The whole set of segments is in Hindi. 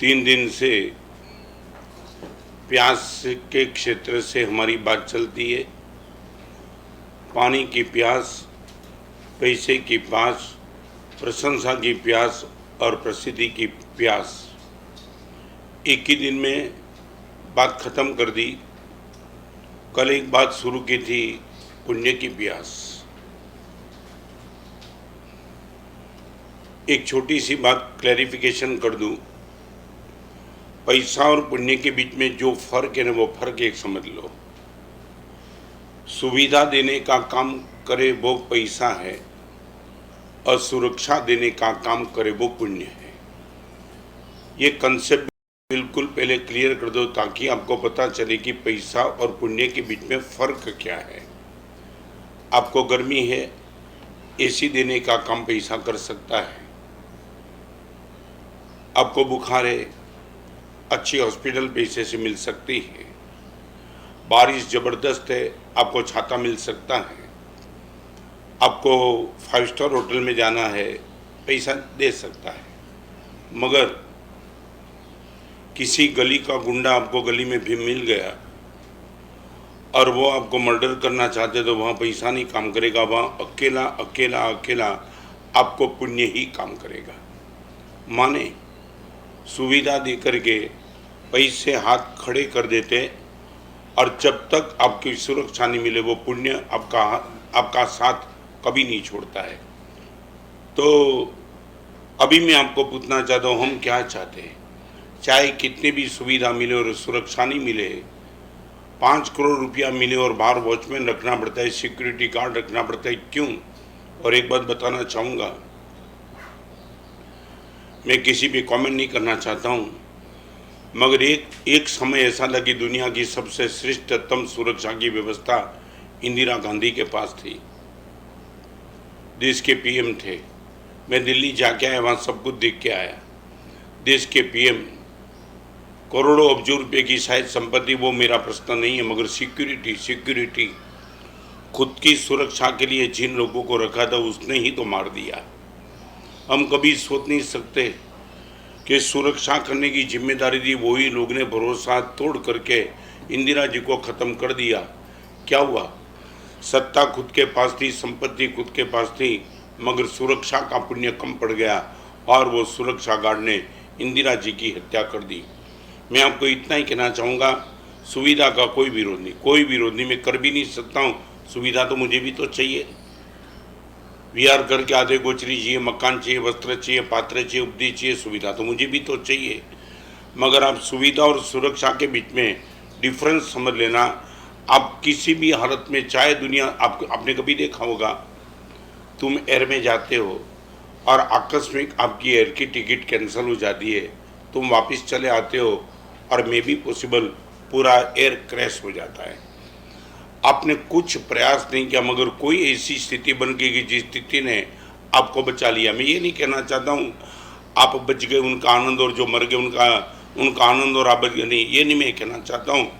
3 दिन से प्यास के क्षेत्र से हमारी बात चलती है। पानी की प्यास, पैसे की प्यास, प्रशंसा की प्यास और प्रसिद्धि की प्यास, एक ही दिन में बात खत्म कर दी। कल एक बात शुरू की थी, पुण्य की प्यास। एक छोटी सी बात क्लैरिफिकेशन कर दूं, पैसा और पुण्य के बीच में जो फर्क है ना, वो फर्क एक समझ लो। सुविधा देने का काम करे वो पैसा है और सुरक्षा देने का काम करे वो पुण्य है। ये कंसेप्ट बिल्कुल पहले क्लियर कर दो ताकि आपको पता चले कि पैसा और पुण्य के बीच में फर्क क्या है। आपको गर्मी है, एसी देने का काम पैसा कर सकता है। आपको बुखार है, अच्छी हॉस्पिटल पैसे से मिल सकती है। बारिश जबरदस्त है, आपको छाता मिल सकता है। आपको 5 स्टार होटल में जाना है, पैसा दे सकता है। मगर किसी गली का गुंडा आपको गली में भी मिल गया और वो आपको मर्डर करना चाहते तो वहाँ पैसा नहीं काम करेगा, वहाँ अकेला अकेला अकेला आपको पुण्य ही काम करेगा। माने सुविधा दे करके पैसे हाथ खड़े कर देते और जब तक आपकी सुरक्षा नहीं मिले वो पुण्य आपका साथ कभी नहीं छोड़ता है। तो अभी मैं आपको पूछना चाहता हूँ, हम क्या चाहते हैं? चाहे कितनी भी सुविधा मिले और सुरक्षा नहीं मिले, 5 करोड़ रुपया मिले और बाहर वॉचमैन रखना पड़ता है, सिक्योरिटी गार्ड रखना पड़ता है, क्यों? और एक बात बताना चाहूँगा, मैं किसी पे कमेंट नहीं करना चाहता हूँ, मगर एक समय ऐसा लगी दुनिया की सबसे श्रेष्ठतम सुरक्षा की व्यवस्था इंदिरा गांधी के पास थी। देश के पीएम थे। मैं दिल्ली जाके आया, वहाँ सब कुछ देख के आया। देश के पीएम, करोड़ों अब्जों रुपये की शायद संपत्ति, वो मेरा प्रश्न नहीं है, मगर सिक्योरिटी खुद की सुरक्षा के लिए जिन लोगों को रखा था उसने ही तो मार दिया। हम कभी सोच नहीं सकते कि सुरक्षा करने की जिम्मेदारी दी वही लोग ने भरोसा तोड़ करके इंदिरा जी को ख़त्म कर दिया। क्या हुआ? सत्ता खुद के पास थी, संपत्ति खुद के पास थी, मगर सुरक्षा का पुण्य कम पड़ गया और वो सुरक्षा गार्ड ने इंदिरा जी की हत्या कर दी। मैं आपको इतना ही कहना चाहूँगा, सुविधा का कोई विरोध नहीं, मैं कर भी नहीं सकता हूँ। सुविधा तो मुझे भी तो चाहिए। विहार करके आधे गोचरी चाहिए, मकान चाहिए, वस्त्र चाहिए, पात्र चाहिए, उपदेश चाहिए, सुविधा तो मुझे भी तो चाहिए। मगर आप सुविधा और सुरक्षा के बीच में डिफरेंस समझ लेना। आप किसी भी हालत में, चाहे दुनिया, आपने कभी देखा होगा, तुम एयर में जाते हो और आकस्मिक आपकी एयर की टिकट कैंसिल हो जाती है, तुम वापस चले आते हो और मे बी पॉसिबल पूरा एयर क्रैश हो जाता है। आपने कुछ प्रयास नहीं किया, मगर कोई ऐसी स्थिति बन गई कि जिस स्थिति ने आपको बचा लिया। मैं ये नहीं कहना चाहता हूँ आप बच गए, उनका आनंद, और जो मर गए उनका आनंद और आप बच गए, नहीं, ये नहीं मैं कहना चाहता हूँ।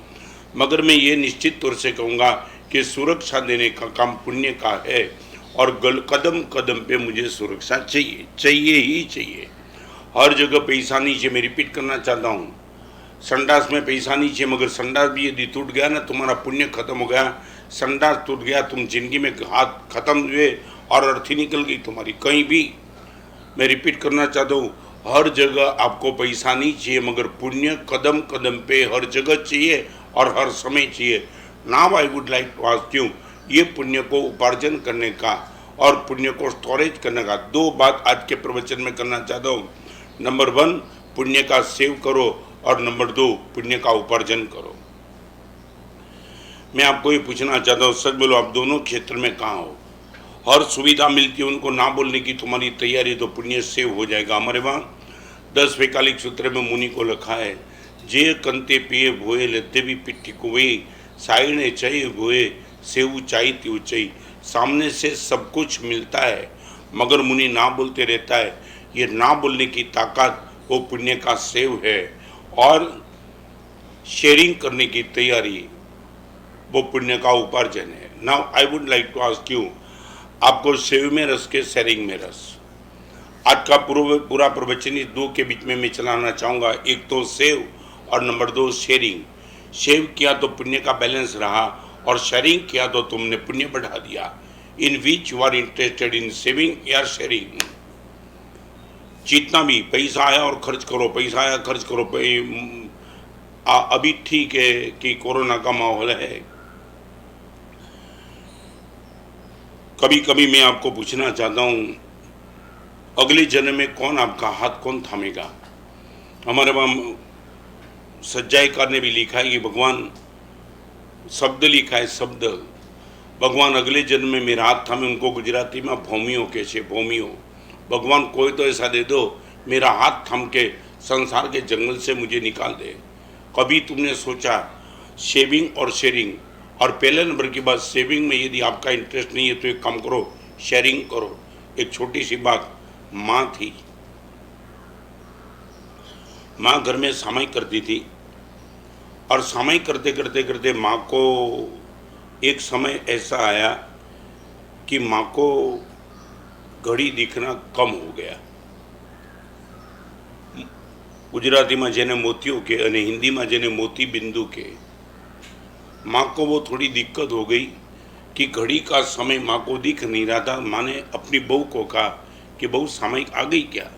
मगर मैं ये निश्चित तौर से कहूँगा कि सुरक्षा देने का काम पुण्य का है और कदम कदम पे मुझे सुरक्षा चाहिए ही चाहिए। हर जगह पैसा नहीं चाहिए। मैं रिपीट करना चाहता हूँ, संडास में पैसा नहीं चाहिए, मगर संडास भी यदि टूट गया ना, तुम्हारा पुण्य खत्म हो गया। संडास टूट गया, तुम जिंदगी में हाथ खत्म हुए और अर्थी निकल गई तुम्हारी कहीं भी। मैं रिपीट करना चाहता हूँ, हर जगह आपको पैसा नहीं चाहिए, मगर पुण्य कदम कदम पे हर जगह चाहिए और हर समय चाहिए। Now I would like to ask you, ये पुण्य को उपार्जन करने का और पुण्य को स्टोरेज करने का 2 बात आज के प्रवचन में करना चाहता हूँ। नंबर 1, पुण्य का सेव करो, और नंबर 2, पुण्य का उपार्जन करो। मैं आपको ये पूछना चाहता हूँ, सच बोलो, आप दोनों क्षेत्र में कहाँ हो? हर सुविधा मिलती है, उनको ना बोलने की तुम्हारी तैयारी, तो पुण्य सेव हो जाएगा। हमारे वहाँ 10 वैकालिक सूत्र में मुनि को लिखा है, जे कंते पिए भोए लेते भी पिट्ठी कुए, साइने चाहिए भोए से ऊंचाई ती ऊंचाई। सामने से सब कुछ मिलता है, मगर मुनि ना बोलते रहता है। ये ना बोलने की ताकत वो पुण्य का सेव है, और शेयरिंग करने की तैयारी वो पुण्य का उपार्जन है। Now I would like to ask you, आपको सेव में रस के शेयरिंग में रस? आज का पूरा प्रवचन इस दो के बीच में मैं चलाना चाहूँगा। एक तो सेव और नंबर 2 शेयरिंग। सेव किया तो पुण्य का बैलेंस रहा और शेयरिंग किया तो तुमने पुण्य बढ़ा दिया। In which you are interested, in saving या शेयरिंग। जितना भी पैसा आया और खर्च करो, पैसा आया खर्च करो। अभी ठीक है कि कोरोना का माहौल है। कभी कभी मैं आपको पूछना चाहता हूँ, अगले जन्म में कौन आपका हाथ कौन थामेगा? हमारे वहाँ सज्जायकार ने भी लिखा है कि भगवान, शब्द लिखा है शब्द, भगवान अगले जन्म में मेरा हाथ थामे। उनको गुजराती में भौमियो के छे, भौमियो। भगवान कोई तो ऐसा दे दो मेरा हाथ थाम के संसार के जंगल से मुझे निकाल दे। कभी तुमने सोचा सेविंग और शेयरिंग? और पहले नंबर की बात, सेविंग में यदि आपका इंटरेस्ट नहीं है तो एक काम करो, शेयरिंग करो। एक छोटी सी बात, माँ थी, माँ घर में सामायिक करती थी और सामायिक करते करते करते माँ को एक समय ऐसा आया कि माँ को घड़ी दिखना कम हो गया। गुजराती में जेने मोतियों के और हिंदी में जेने मोती बिंदु के। माँ को वो थोड़ी दिक्कत हो गई कि घड़ी का समय माँ को दिख नहीं रहा था। माँ ने अपनी बहू को कहा कि बहू सामायिक आ गई क्या?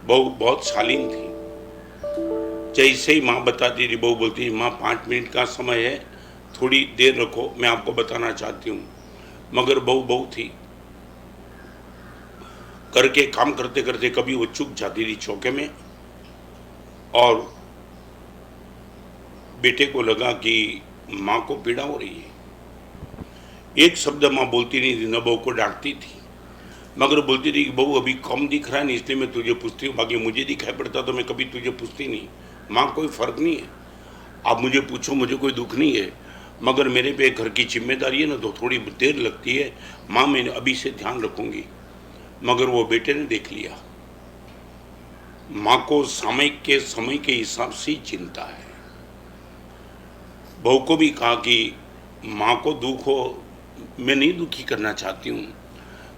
बहू बहुत शालीन थी। जैसे ही माँ बताती थी, बहू बोलती, माँ 5 मिनट का समय है, थोड़ी देर रखो, मैं आपको बताना चाहती हूँ। मगर बहू थी, करके काम करते करते कभी वो चुप जाती थी चौके में और बेटे को लगा कि माँ को पीड़ा हो रही है। एक शब्द माँ बोलती नहीं थी, न बहू को डांटती थी, मगर बोलती थी कि बहू अभी कम दिख रहा है नहीं, इसलिए मैं तुझे पूछती हूँ। बाकी मुझे दिखाई पड़ता तो मैं कभी तुझे पूछती नहीं। माँ कोई फ़र्क नहीं है, आप मुझे पूछो, मुझे कोई दुख नहीं है, मगर मेरे पे घर की जिम्मेदारी है ना, तो थोड़ी देर लगती है। माँ मैं अभी से ध्यान रखूँगी। मगर वो बेटे ने देख लिया, माँ को सामयिक के समय के हिसाब से ही चिंता है। बहू को भी कहा कि माँ को दुख हो, मैं नहीं दुखी करना चाहती हूँ,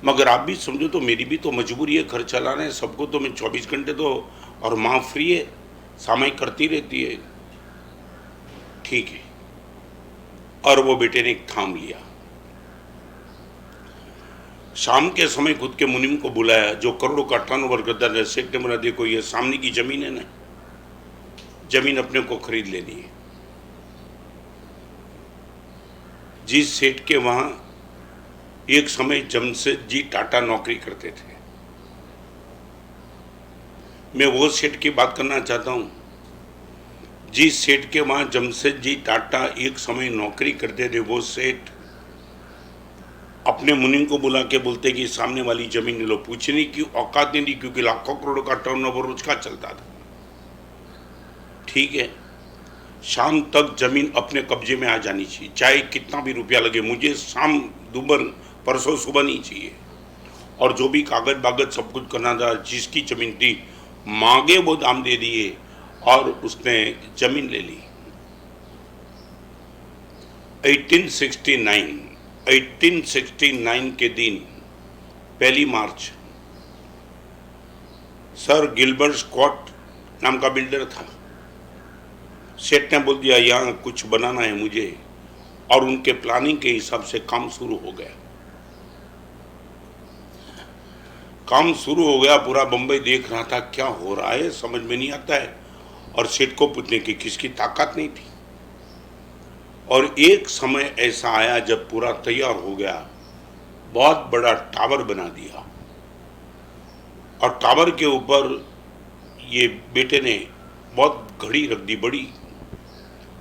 मगर आप भी समझो तो मेरी भी तो मजबूरी है, घर चलाना है सबको। तो मैं 24 घंटे तो, और माँ फ्री है, सामयिक करती रहती है। ठीक है। और वो बेटे ने थाम लिया। शाम के समय खुद के मुनीम को बुलाया, जो करोड़ों का टर्नओवर करता है। सेठ ने बोला, देखो ये सामने की जमीन है ना, जमीन अपने को खरीद लेनी है। जिस सेठ के वहां एक समय जमशेद जी टाटा नौकरी करते थे, मैं वो सेठ की बात करना चाहता हूं। जिस सेठ के वहां जमशेद जी टाटा एक समय नौकरी करते थे, वो सेठ अपने मुनीम को बुला के बोलते कि सामने वाली जमीन लो। पूछने की औकात नहीं थी, क्योंकि लाखों करोड़ों का टर्नओवर रोज का चलता था। ठीक है, शाम तक जमीन अपने कब्जे में आ जानी चाहिए, चाहे कितना भी रुपया लगे। मुझे शाम दोपहर परसों सुबह नहीं चाहिए। और जो भी कागज बागज सब कुछ करना था, जिसकी जमीन थी, मांगे वो दाम दे दिए और उसने जमीन ले ली। 1869 के दिन 1 मार्च, सर गिलबर्ट स्कॉट नाम का बिल्डर था। सेठ ने बोल दिया यहाँ कुछ बनाना है मुझे, और उनके प्लानिंग के हिसाब से काम शुरू हो गया। काम शुरू हो गया, पूरा बंबई देख रहा था क्या हो रहा है, समझ में नहीं आता है। और सेठ को पूछने की किसकी ताकत नहीं थी। और एक समय ऐसा आया जब पूरा तैयार हो गया, बहुत बड़ा टावर बना दिया, और टावर के ऊपर ये बेटे ने बहुत घड़ी रख दी बड़ी।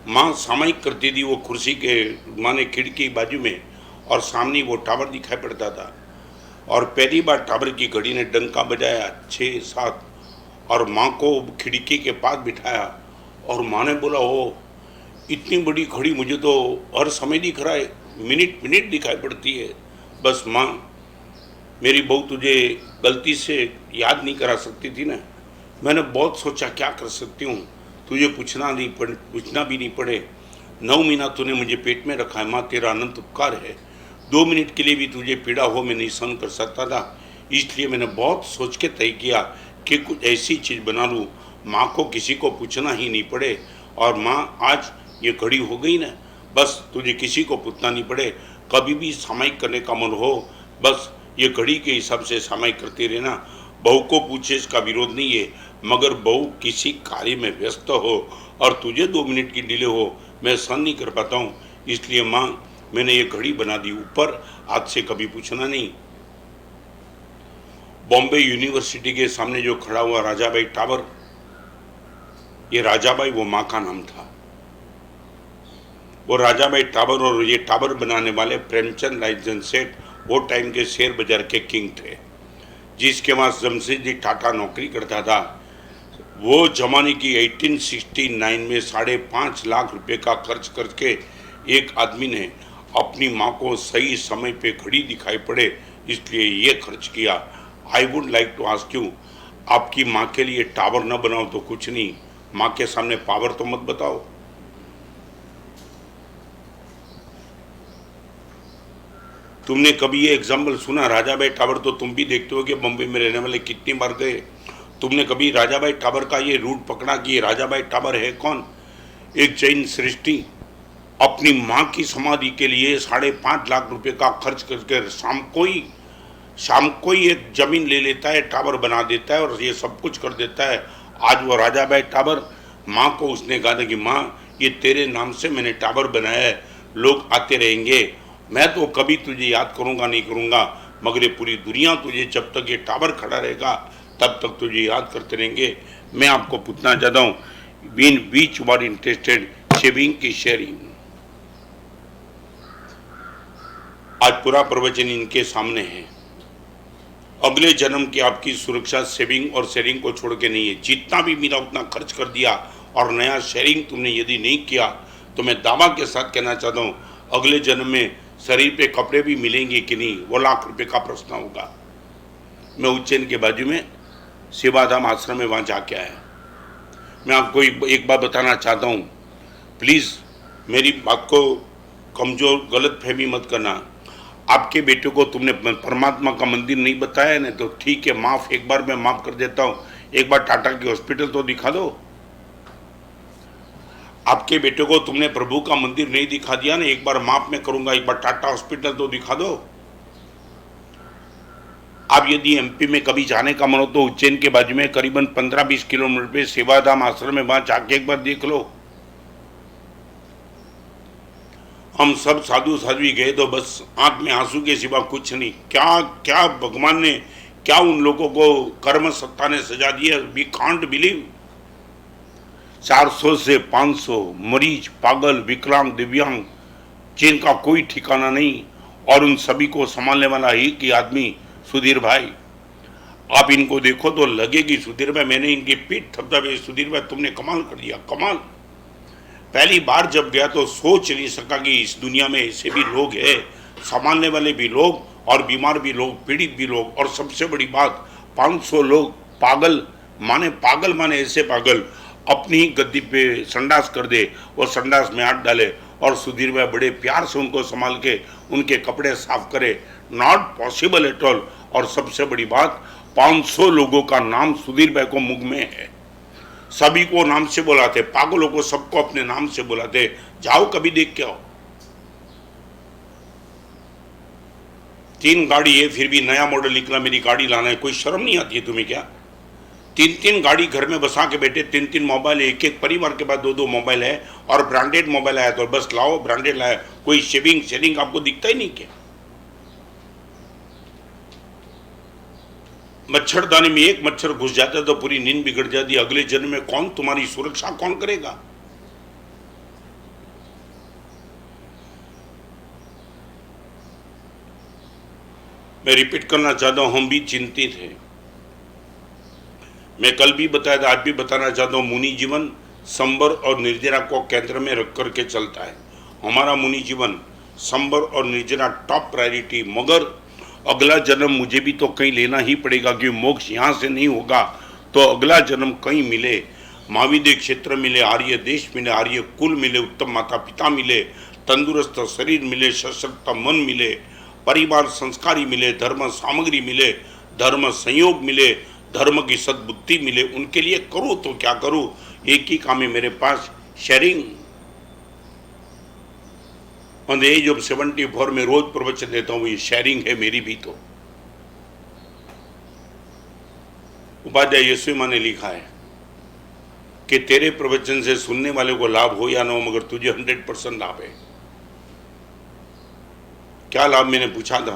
माँ सामयिक करती थी वो कुर्सी के, माने खिड़की बाजू में, और सामने वो टावर दिखाई पड़ता था। और पहली बार टावर की घड़ी ने डंका बजाया 6-7, और माँ को खिड़की के पास बिठाया। और माँ ने बोला, ओ इतनी बड़ी घड़ी मुझे तो हर समय दिख रहा है, मिनट मिनट दिखाई पड़ती है। बस माँ, मेरी बहू तुझे गलती से याद नहीं करा सकती थी ना। मैंने बहुत सोचा क्या कर सकती हूँ, तुझे पूछना भी नहीं पड़े। 9 महीना तूने मुझे पेट में रखा है माँ, तेरा अनंत उपकार है। 2 मिनट के लिए भी तुझे पीड़ा हो मैं नहीं सहन कर सकता था, इसलिए मैंने बहुत सोच के तय किया कि कुछ ऐसी चीज़ बना लूँ माँ को किसी को पूछना ही नहीं पड़े। और माँ आज ये घड़ी हो गई ना, बस तुझे किसी को पूछना नहीं पड़े। कभी भी सामायिक करने का मन हो बस ये घड़ी के हिसाब से सामायिक करते रहना। बहू को पूछे इसका विरोध नहीं है, मगर बहू किसी कार्य में व्यस्त हो और तुझे 2 मिनट की डिले हो, मैं सहन नहीं कर पाता हूँ। इसलिए माँ मैंने ये घड़ी बना दी ऊपर, आज से कभी पूछना नहीं। बॉम्बे यूनिवर्सिटी के सामने जो खड़ा हुआ राजाबाई टावर, ये राजाबाई वो माँ का नाम था। वो राजाबाई टावर और ये टावर बनाने वाले प्रेमचंद रायचंद सेठ वो टाइम के शेयर बाजार के किंग थे, जिसके पास जमशेदजी टाटा नौकरी करता था। वो जमाने की 1869 में 5.5 लाख रुपए का खर्च करके एक आदमी ने अपनी माँ को सही समय पे घड़ी दिखाई पड़े, इसलिए ये खर्च किया। I would like to ask you, आपकी माँ के लिए टावर न बनाओ तो कुछ नहीं, माँ के सामने पावर तो मत बताओ। तुमने कभी ये एग्जाम्पल सुना? राजाबाई टावर तो तुम भी देखते हो कि बम्बई में रहने वाले कितनी बार गए। तुमने कभी राजाबाई टावर का ये रूट पकड़ा कि ये राजाबाई टावर है कौन? एक जैन सृष्टि अपनी माँ की समाधि के लिए 5.5 लाख रुपए का खर्च करके शाम को ही एक जमीन ले लेता है, टावर बना देता है और ये सब कुछ कर देता है। आज वो राजाबाई टावर, माँ को उसने कहा था कि माँ ये तेरे नाम से मैंने टावर बनाया है, लोग आते रहेंगे, मैं तो कभी तुझे याद करूँगा नहीं करूँगा, मगर ये पूरी दुनिया तुझे जब तक ये टावर खड़ा रहेगा तब तक तुझे याद करते रहेंगे। मैं आपको पूछना चाहता हूँ, बीच वर इंटरेस्टेड शेयरिंग की शेयरिंग। आज पूरा प्रवचन इनके सामने है। अगले जन्म की आपकी सुरक्षा सेविंग और शेयरिंग को छोड़ के नहीं है। जितना भी मिला उतना खर्च कर दिया और नया शेयरिंग तुमने यदि नहीं किया तो मैं दावा के साथ कहना चाहता हूँ अगले जन्म में शरीर पे कपड़े भी मिलेंगे कि नहीं, वो लाख रुपए का प्रश्न होगा। मैं उज्जैन के बाजू में सेवाधाम आश्रम में वहाँ जाके आया। मैं आपको एक बात बताना चाहता हूँ, प्लीज़ मेरी बात को कमज़ोर गलत फहमी मत करना। आपके बेटे को तुमने परमात्मा का मंदिर नहीं बताया ना, तो ठीक है, माफ़, एक बार मैं माफ़ कर देता हूँ। एक बार टाटा की हॉस्पिटल तो दिखा दो। आपके बेटे को तुमने प्रभु का मंदिर नहीं दिखा दिया ना, एक बार माफ मैं करूंगा, एक बार टाटा हॉस्पिटल तो दिखा दो। आप यदि एमपी में कभी जाने का मन हो तो उज्जैन के बाजू में करीबन 15-20 किलोमीटर पे सेवाधाम आश्रम में वहां जाके एक बार देख लो। हम सब साधु साध्वी गए तो बस आंख में आंसू के सिवा कुछ नहीं। क्या क्या भगवान ने, क्या उन लोगों को कर्म सत्ता ने सजा दिया, वी कांट बिलीव। 400 से 500 मरीज, पागल, विकलांग, दिव्यांग, जिनका कोई ठिकाना नहीं, और उन सभी को संभालने वाला एक ही आदमी सुधीर भाई। आप इनको देखो तो लगेगी सुधीर भाई, मैंने इनकी पीठ थपथपे, सुधीर भाई तुमने कमाल कर दिया, कमाल। पहली बार जब गया तो सोच नहीं सका कि इस दुनिया में ऐसे भी लोग हैं, संभालने वाले भी लोग और बीमार भी लोग, पीड़ित भी लोग, और सबसे बड़ी बात 500 लोग पागल माने ऐसे पागल अपनी ही गद्दी पे संडास कर दे और संडास में हाथ डाले और सुधीर भाई बड़े प्यार से उनको संभाल के उनके कपड़े साफ करे। Not possible at all. और सबसे बड़ी बात, 500 लोगों का नाम सुधीर भाई को मुख में है, सभी को नाम से बुलाते, पागलों को सबको अपने नाम से बुलाते। जाओ कभी देख के आओ। 3 गाड़ी है फिर भी नया मॉडल निकला, मेरी गाड़ी लाना है, कोई शर्म नहीं आती है तुम्हें क्या? 3 गाड़ी घर में बसा के बैठे, 3 मोबाइल, एक परिवार के पास 2 मोबाइल है, और ब्रांडेड मोबाइल आया तो बस लाओ ब्रांडेड लाया, कोई शेविंग आपको दिखता ही नहीं क्या? मच्छरदानी में एक मच्छर घुस जाता तो पूरी नींद बिगड़ जाती। अगले जन्म में कौन तुम्हारी सुरक्षा कौन करेगा? मैं रिपीट करना चाहता हूं, हम भी चिंतित हैं। मैं कल भी बताया था, आज भी बताना चाहता हूँ, मुनि जीवन संबर और निर्जरा को केंद्र में रख करके चलता है। हमारा मुनि जीवन संबर और निर्जरा टॉप प्रायोरिटी, मगर अगला जन्म मुझे भी तो कहीं लेना ही पड़ेगा, क्योंकि मोक्ष यहाँ से नहीं होगा तो अगला जन्म कहीं मिले, महाविद्य क्षेत्र मिले, आर्य देश मिले, आर्य कुल मिले, उत्तम माता पिता मिले, तंदुरुस्त शरीर मिले, सशक्त मन मिले, परिवार संस्कारी मिले, धर्म सामग्री मिले, धर्म संयोग मिले, धर्म की सद्बुद्धि मिले, उनके लिए करो तो क्या करूं, एक ही काम है मेरे पास, sharing. On the age of 74 में रोज प्रवचन देता हूं, ये शेयरिंग है मेरी भी। तो उपाध्याय यशोमा ने लिखा है कि तेरे प्रवचन से सुनने वाले को लाभ हो या ना हो, मगर तुझे 100% लाभ है। क्या लाभ, मैंने पूछा था।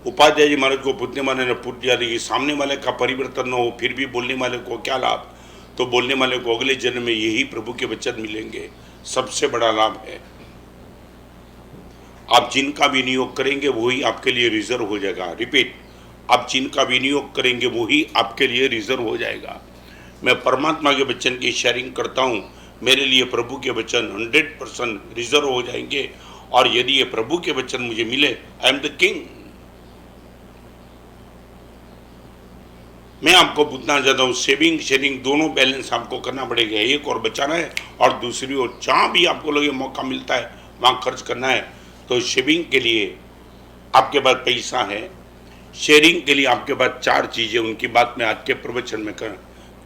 उपाध्याय जी महाराज को पूछने वाले ने पूछ दिया कि सामने वाले का परिवर्तन न हो फिर भी बोलने वाले को क्या लाभ, तो बोलने वाले को अगले जन्म में यही प्रभु के वचन मिलेंगे, सबसे बड़ा लाभ है। आप जिनका विनियोग करेंगे वही आपके लिए रिजर्व हो जाएगा। रिपीट, आप जिनका विनियोग करेंगे वही आपके लिए रिजर्व हो जाएगा। मैं परमात्मा के वचन की शेयरिंग करता हूं, मेरे लिए प्रभु के वचन 100% रिजर्व हो जाएंगे। और यदि ये प्रभु के वचन मुझे मिले, आई एम द किंग। मैं आपको पूछना चाहता हूं, सेविंग शेयरिंग दोनों बैलेंस आपको करना पड़ेगा। एक और बचाना है और दूसरी ओर जहां भी आपको लगे मौका मिलता है वहां खर्च करना है। तो सेविंग के लिए आपके पास पैसा है, शेयरिंग के लिए आपके पास 4 चीजें, उनकी बात मैं आज के प्रवचन में कर,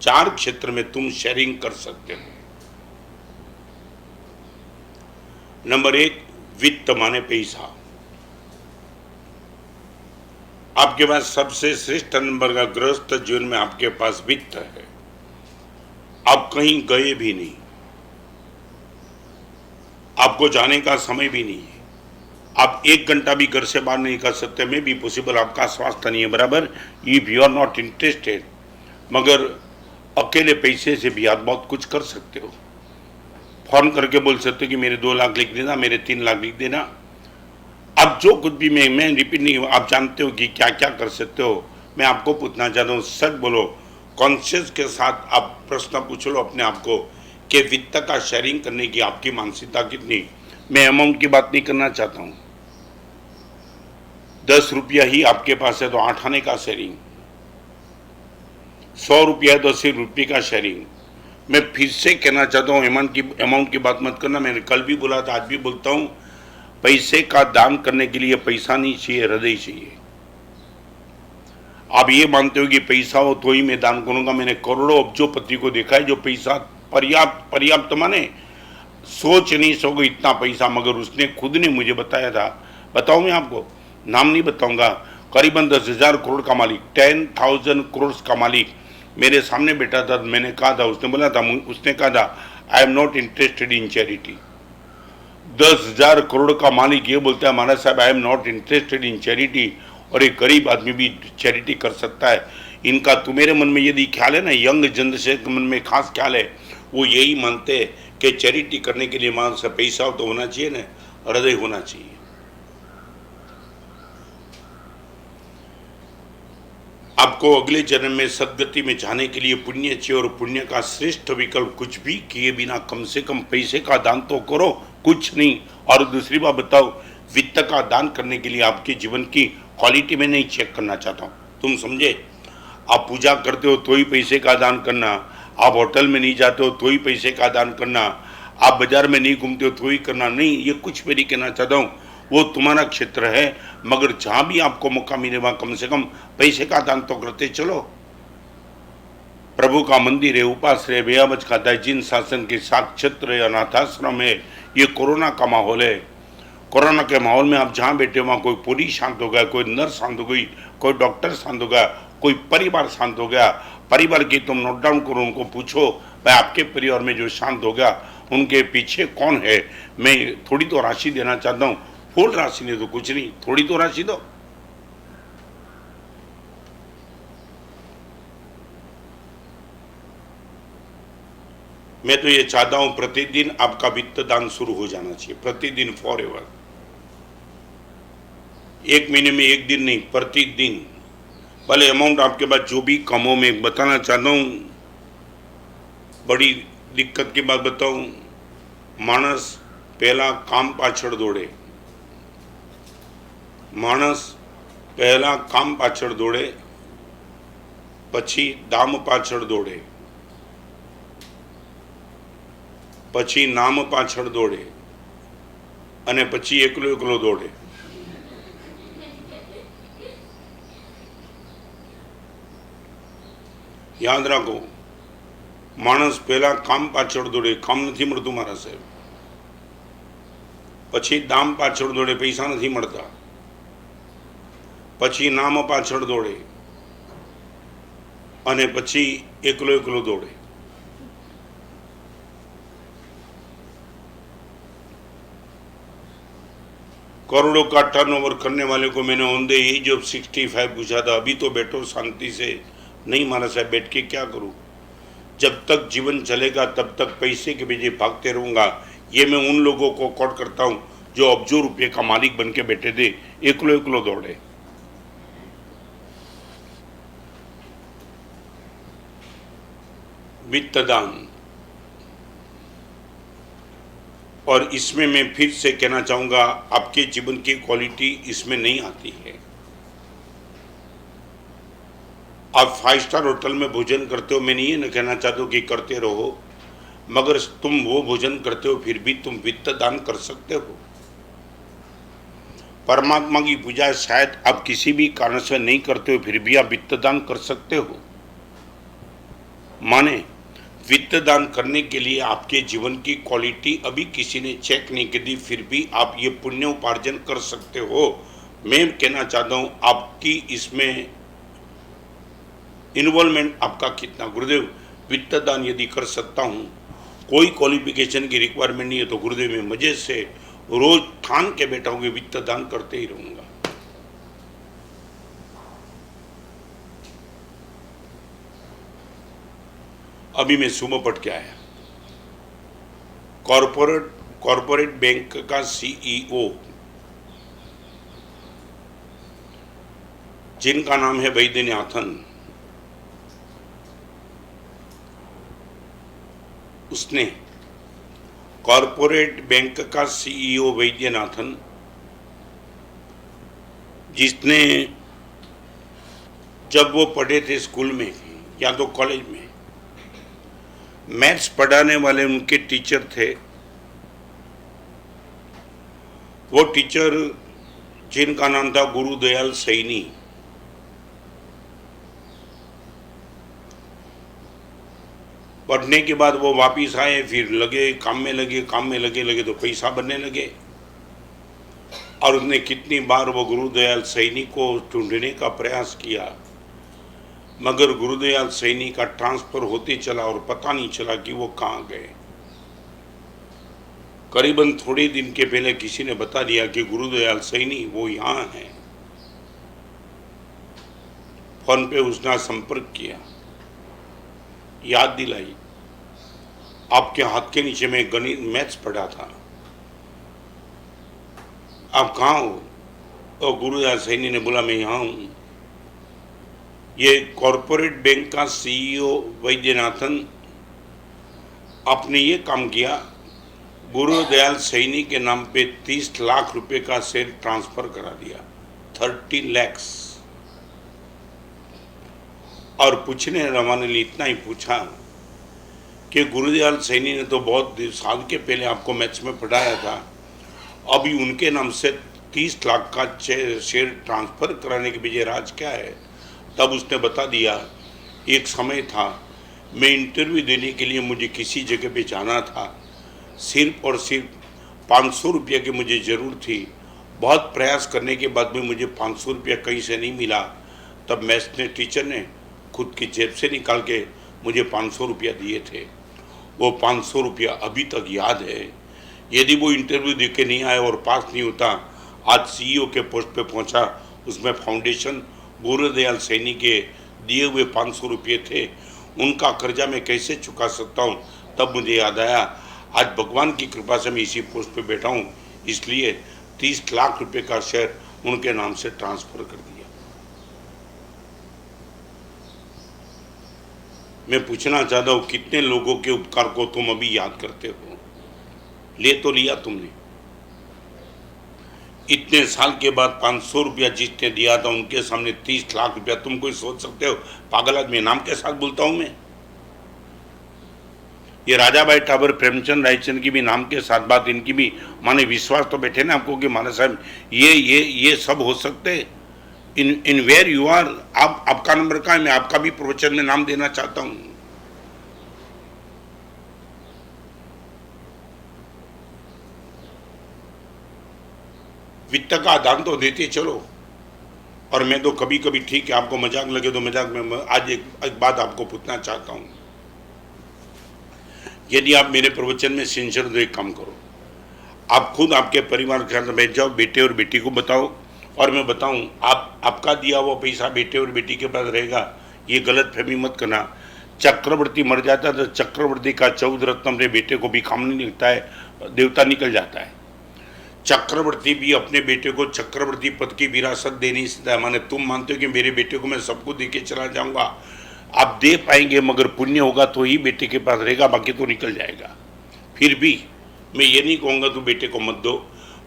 4 क्षेत्र में तुम शेयरिंग कर सकते हो। नंबर 1, वित्त माने पैसा। आपके पास सबसे श्रेष्ठ नंबर का गृहस्थ जीवन में आपके पास वित्त है। आप कहीं गए भी नहीं, आपको जाने का समय भी नहीं है, आप 1 घंटा भी घर से बाहर नहीं कर सकते, में भी पॉसिबल, आपका स्वास्थ्य नहीं है बराबर, if you are not interested. मगर अकेले पैसे से भी आप बहुत कुछ कर सकते हो। फोन करके बोल सकते हो कि मेरे 2 लाख लिख देना, मेरे 3 लाख लिख देना। अब जो कुछ भी मैं रिपीट नहीं, आप जानते हो कि क्या क्या कर सकते हो। मैं आपको पूछना चाहता हूँ, सच बोलो, कॉन्शियस के साथ आप प्रश्न पूछ लो अपने आप को कि वित्त का शेयरिंग करने की आपकी मानसिकता कितनी। मैं अमाउंट की बात नहीं करना चाहता हूँ। 10 रुपया ही आपके पास है तो 8 आने का शेयरिंग, 100 रुपया है तो 80 रुपये का शेयरिंग। मैं फिर से कहना चाहता हूँ, अमाउंट की बात मत करना। मैंने कल भी बोला था, आज भी बोलता हूँ, पैसे का दान करने के लिए पैसा नहीं चाहिए, हृदय चाहिए। आप ये मानते हो कि पैसा हो तो ही मैं दान करूंगा। मैंने करोड़ों अब्जोपति को देखा है जो पैसा पर्याप्त माने सोच नहीं सको इतना पैसा, मगर उसने खुद ने मुझे बताया था, बताऊं मैं आपको, नाम नहीं बताऊंगा, करीबन 10,000 करोड़ का मालिक, 10,000 करोड़ का मालिक मेरे सामने बैठा था। मैंने कहा था, उसने बोला था, उसने कहा था, I am not interested in charity. 10,000 crore का मालिक ये बोलता है, महाराज साहब I am not interested in charity. और एक गरीब आदमी भी चैरिटी कर सकता है। इनका तुम्हारे मन में यदि ख्याल है ना, यंग जनरेशन के मन में खास ख्याल है, वो यही मानते हैं कि चैरिटी करने के लिए मान से पैसा तो होना चाहिए ना, हृदय होना चाहिए। आपको अगले जन्म में सदगति में जाने के लिए पुण्य चाहिए, और पुण्य का श्रेष्ठ विकल्प कुछ भी किए बिना कम से कम पैसे का दान तो करो, कुछ नहीं। और दूसरी बात बताओ, वित्त का दान करने के लिए आपके जीवन की क्वालिटी में नहीं चेक करना चाहता हूँ, तुम समझे। आप पूजा करते हो तो ही पैसे का दान करना, आप होटल में नहीं जाते हो तो ही पैसे का दान करना, आप बाजार में नहीं घूमते हो तो ही करना, नहीं, ये कुछ भी नहीं कहना चाहता हूँ। वो तुम्हारा क्षेत्र है, मगर जहां भी आपको मौका मिले वहां कम से कम पैसे का दान तो करते चलो। प्रभु का मंदिर है, उपाश्रय, व्यावच खाता है, जिन शासन के साथ क्षेत्र है, अनाथाश्रम है। ये कोरोना का माहौल है, कोरोना के माहौल में आप जहां बैठे वहां कोई पुलिस शांत हो गया, कोई नर्स शांत हो गई, कोई डॉक्टर शांत हो गया, कोई परिवार शांत हो गया। परिवार की तुम नोट डाउन करो, उनको पूछो भाई आपके परिवार में जो शांत हो गया उनके पीछे कौन है। मैं थोड़ी तो राशि देना चाहता हूँ, फुल राशि नहीं तो कुछ नहीं, थोड़ी तो राशि दो। मैं तो ये चाहता हूं प्रतिदिन आपका वित्त दान शुरू हो जाना चाहिए, प्रतिदिन, फॉर एवर। 1 महीने में 1 दिन नहीं, प्रतिदिन। भले अमाउंट आपके पास जो भी कम हो, मैं बताना चाहता हूं, बड़ी दिक्कत की बात बताऊं, मानस पहला काम पाछड़ दौड़े, मानस पहला काम पाछड़ दौड़े, પછી દામ પાછળ દોડે, પછી નામ પાછળ દોડે, અને પછી એકલો એકલો દોડે। યાદ રાખો, માણસ પહેલા કામ પાછળ દોડે, કામ નથી મળતું મારા સાહેબ, પછી દામ પાછળ દોડે, પૈસા નથી મળતા, પછી નામ પાછળ દોડે અને પછી એકલો એકલો દોડે। करोड़ों का टर्नओवर करने वाले को मैंने ऑन द एज ऑफ 65 पूछा था, अभी तो बैठो शांति से। नहीं मारा साहब, बैठ के क्या करूं, जब तक जीवन चलेगा तब तक पैसे के पीछे भागते रहूंगा। ये मैं उन लोगों को कोट करता हूं जो अब्जों रुपये का मालिक बन के बैठे थे, एकलो एकलो दौड़े। वित्तदान, और इसमें मैं फिर से कहना चाहूँगा, आपके जीवन की क्वालिटी इसमें नहीं आती है। आप 5 स्टार होटल में भोजन करते हो, मैं नहीं ये न कहना चाहता हूँ कि करते रहो, मगर तुम वो भोजन करते हो फिर भी तुम वित्त दान कर सकते हो। परमात्मा की पूजा शायद आप किसी भी कारण से नहीं करते हो, फिर भी आप वित्त दान कर सकते हो। माने वित्त दान करने के लिए आपके जीवन की क्वालिटी अभी किसी ने चेक नहीं की दी, फिर भी आप ये पुण्य उपार्जन कर सकते हो। मैं कहना चाहता हूँ आपकी इसमें इन्वॉल्वमेंट आपका कितना। गुरुदेव वित्त दान यदि कर सकता हूँ, कोई क्वालिफिकेशन की रिक्वायरमेंट नहीं है, तो गुरुदेव मैं मजे से रोज ठान के बैठा हूँ वित्त दान करते ही रहूँगा। अभी मैं सुबह पढ़ के आया, कॉरपोरेट बैंक का सीईओ जिनका नाम है वैद्यनाथन, उसने कॉरपोरेट बैंक का सीईओ वैद्यनाथन, जिसने जब वो पढ़े थे स्कूल में या तो कॉलेज में, मैथ्स पढ़ाने वाले उनके टीचर थे। वो टीचर जिनका नाम था गुरुदयाल सैनी, पढ़ने के बाद वो वापिस आए, फिर लगे काम में लगे तो पैसा बनने लगे। और उसने कितनी बार वो गुरुदयाल सैनी को ढूंढने का प्रयास किया, मगर गुरुदयाल सैनी का ट्रांसफर होते चला और पता नहीं चला कि वो कहाँ गए। करीबन थोड़े दिन के पहले किसी ने बता दिया कि गुरुदयाल सैनी वो यहाँ है। फोन पे उसने संपर्क किया, याद दिलाई, आपके हाथ के नीचे में गणित मैथ्स पढ़ा था, आप कहाँ हो? और गुरुदयाल सैनी ने बोला मैं यहाँ हूँ। ये कॉरपोरेट बैंक का सीईओ वैद्यनाथन आपने ये काम किया, गुरुदयाल सैनी के नाम पे 30 लाख रुपए का शेयर ट्रांसफर करा दिया, 30 lakhs। और पूछने रवाने ने इतना ही पूछा कि गुरुदयाल सैनी ने तो बहुत साल के पहले आपको मैथ्स में पढ़ाया था, अभी उनके नाम से 30 लाख का शेयर ट्रांसफर कराने के पीछे राज क्या है? तब उसने बता दिया, एक समय था मैं इंटरव्यू देने के लिए मुझे किसी जगह पे जाना था, सिर्फ और सिर्फ 500 रुपये की मुझे ज़रूरत थी। बहुत प्रयास करने के बाद भी मुझे 500 रुपया कहीं से नहीं मिला। तब मैथ्स ने टीचर ने खुद की जेब से निकाल के मुझे 500 रुपया दिए थे। वो 500 रुपया अभी तक याद है। यदि वो इंटरव्यू दे के नहीं आया और पास नहीं होता, आज सीईओ के पोस्ट पे पहुंचा, उसमें फाउंडेशन गुरुदयाल सैनी के दिए हुए 500 रुपये थे, उनका कर्जा मैं कैसे चुका सकता हूँ। तब मुझे याद आया, आज भगवान की कृपा से मैं इसी पोस्ट पे बैठा हूँ, इसलिए 30 लाख रुपए का शेयर उनके नाम से ट्रांसफर कर दिया। मैं पूछना चाहता हूँ, कितने लोगों के उपकार को तुम अभी याद करते हो? ले तो लिया तुमने, इतने साल के बाद 500 रुपया जिसने दिया था उनके सामने 30 लाख रुपया। तुम कोई सोच सकते हो? पागल आदमी नाम के साथ बोलता हूं मैं। ये राजा भाई ठाकुर, प्रेमचंद रायचंद की भी नाम के साथ बात, इनकी भी माने विश्वास तो बैठे ना आपको कि माना साहब ये सब हो सकते। इन वेयर यू आर, आप आपका नंबर कहाँ है? मैं आपका भी प्रवचन में नाम देना चाहता हूं। वित्त का आदान तो देते चलो, और मैं तो कभी कभी, ठीक है आपको मजाक लगे तो मजाक में, आज एक बात आपको पूछना चाहता हूं। यदि आप मेरे प्रवचन में सिंसियर हो तो एक काम करो, आप खुद आपके परिवार के साथ बैठ जाओ, बेटे और बेटी को बताओ, और मैं बताऊं, आपका दिया हुआ पैसा बेटे और बेटी के पास रहेगा, ये गलत फहमी मत करना। चक्रवर्ती मर जाता तो चक्रवर्ती का 14 रत्न अपने बेटे को भी काम नहीं लगता है, देवता निकल जाता है। चक्रवर्ती भी अपने बेटे को चक्रवर्ती पद की विरासत दे नहीं सकता है। माने तुम मानते हो कि मेरे बेटे को मैं सबको दे के चला जाऊंगा, आप दे पाएंगे मगर पुण्य होगा तो ही बेटे के पास रहेगा, बाकी तो निकल जाएगा। फिर भी मैं ये नहीं कहूँगा तू बेटे को मत दो,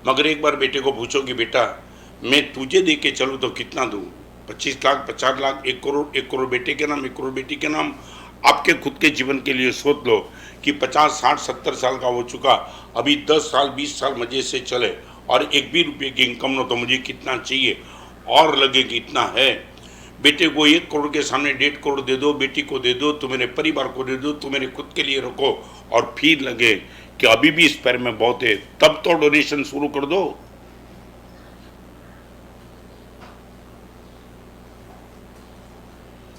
मगर एक बार बेटे को पूछो कि बेटा मैं तुझे दे के चलूँ तो कितना दूँ, 25 लाख, 50 लाख, 1 करोड़ बेटे के नाम, 1 करोड़ बेटी के नाम। आपके खुद के जीवन के लिए सोच लो कि 50, 60, 70 साल का हो चुका, अभी 10 साल 20 साल मजे से चले और एक भी रुपये की इनकम न, तो मुझे कितना चाहिए और लगे कि इतना है। बेटे को 1 करोड़ के सामने 1.5 करोड़ दे दो, बेटी को दे दो, तुम्हारे परिवार को दे दो, तुम्हारे खुद के लिए रखो, और फिर लगे कि अभी भी इस पैर में बहुत है, तब तो डोनेशन शुरू कर दो।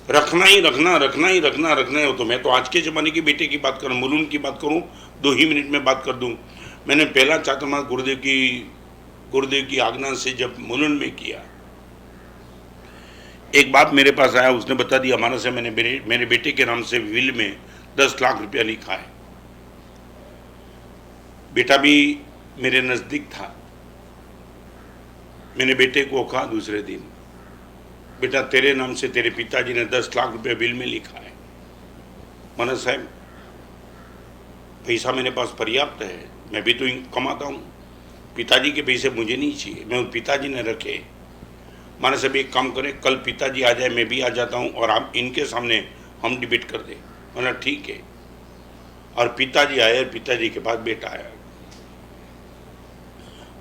रखना ही रखना, रखना ही रखना, रखना ही हो। तो मैं तो आज के ज़माने के बेटे की बात करूँ, मुलुन की बात करूँ, 2 ही मिनट में बात कर दूँ। मैंने पहला चातुर्मास गुरुदेव की आज्ञा से जब मुलुन में किया, एक बाप मेरे पास आया, उसने बता दिया हमारा से मैंने मेरे बेटे के नाम से विल में 10 लाख रुपया लिखा है। बेटा भी मेरे नज़दीक था, मैंने बेटे को कहा दूसरे दिन, बेटा तेरे नाम से तेरे पिताजी ने 10 लाख रुपए बिल में लिखा है। माना साहब पैसा मेरे पास पर्याप्त है, मैं भी तो कमाता हूँ, पिताजी के पैसे मुझे नहीं चाहिए, मैं पिताजी ने रखे। माना साहब एक काम करें, कल पिताजी आ जाए, मैं भी आ जाता हूँ, और आप इनके सामने हम डिबेट कर दें। माना ठीक है। और पिताजी आए, पिताजी के पास बेटा आया,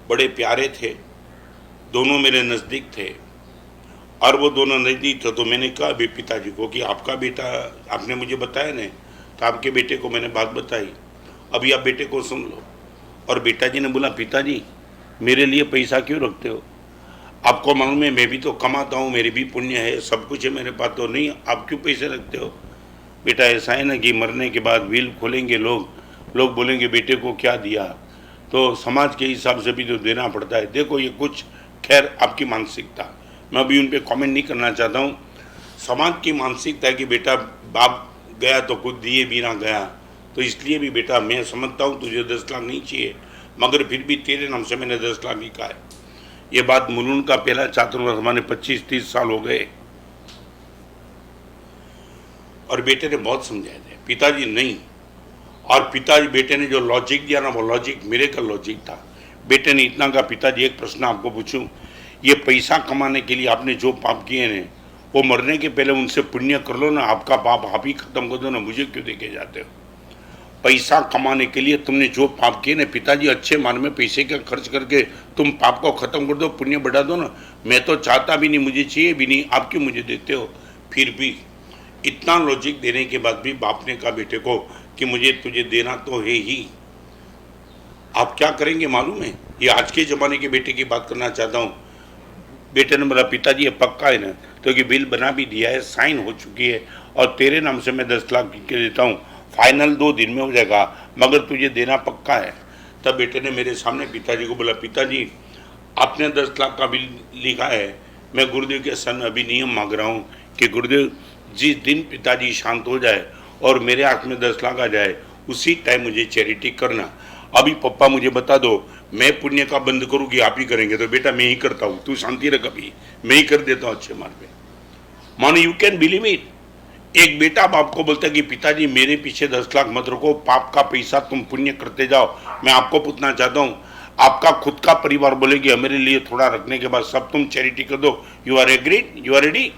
बड़े प्यारे थे, दोनों मेरे नज़दीक थे, और वो दोनों नज़दीक थे। तो मैंने कहा अभी पिताजी को कि आपका बेटा, आपने मुझे बताया ना, तो आपके बेटे को मैंने बात बताई, अभी आप बेटे को सुन लो। और बेटा जी ने बोला पिताजी मेरे लिए पैसा क्यों रखते हो, आपको मालूम है मैं भी तो कमाता हूँ, मेरी भी पुण्य है, सब कुछ है मेरे पास, तो नहीं आप क्यों पैसे रखते हो। बेटा ऐसा है ना कि मरने के बाद व्हील खोलेंगे लोग बोलेंगे बेटे को क्या दिया, तो समाज के हिसाब से भी तो देना पड़ता है। देखो ये कुछ, खैर आपकी मानसिकता, मैं अभी उन पर कॉमेंट नहीं करना चाहता हूँ। समाज की मानसिकता है कि बेटा बाप गया तो कुछ दिए भी ना गया, तो इसलिए भी बेटा मैं समझता हूँ तुझे 10 लाख नहीं चाहिए, मगर फिर भी तेरे नाम से मैंने 10 लाख लिखा है। ये बात मुलुन का पहला चातुर्मास हमारे 25-30 साल हो गए, और बेटे ने बहुत समझाए थे, पिताजी नहीं। और पिताजी, बेटे ने जो लॉजिक दिया ना, वो लॉजिक मेरे का लॉजिक था। बेटे ने इतना कहा, पिताजी एक प्रश्न आपको पूछूं, ये पैसा कमाने के लिए आपने जो पाप किए हैं वो मरने के पहले उनसे पुण्य कर लो ना, आपका पाप आप ही खत्म कर दो ना, मुझे क्यों देके जाते हो। पैसा कमाने के लिए तुमने जो पाप किए ना पिताजी, अच्छे मान में पैसे का खर्च करके तुम पाप को खत्म कर दो, पुण्य बढ़ा दो ना। मैं तो चाहता भी नहीं, मुझे चाहिए भी नहीं, आप क्यों मुझे देते हो। फिर भी इतना लॉजिक देने के बाद भी बाप ने कहा बेटे को कि मुझे तुझे देना तो है ही। आप क्या करेंगे मालूम है, ये आज के ज़माने के बेटे की बात करना चाहता हूँ। बेटे ने बोला पिताजी ये पक्का है ना, तो कि बिल बना भी दिया है, साइन हो चुकी है, और तेरे नाम से मैं 10 लाख के देता हूँ, फाइनल 2 दिन में हो जाएगा, मगर तुझे देना पक्का है। तब बेटे ने मेरे सामने पिताजी को बोला पिताजी आपने 10 लाख का बिल लिखा है, मैं गुरुदेव के सन अभी नियम मांग रहा हूँ कि गुरुदेव जिस दिन पिताजी शांत हो जाए और मेरे हाथ में 10 लाख आ जाए, उसी टाइम मुझे चैरिटी करना। अभी पप्पा मुझे बता दो, मैं पुण्य का बंद करूँ कि आप ही करेंगे। तो बेटा मैं ही करता हूँ, तू शांति रख, अभी मैं ही कर देता हूँ अच्छे मार्ग पे। मानो यू कैन बिलीव इट, एक बेटा बाप को बोलता है कि पिताजी मेरे पीछे 10 लाख मत रखो, पाप का पैसा तुम पुण्य करते जाओ। मैं आपको पूछना चाहता हूँ, आपका खुद का परिवार बोलेगी मेरे लिए थोड़ा रखने के बाद सब तुम चैरिटी कर दो, you are agreed, you are ready.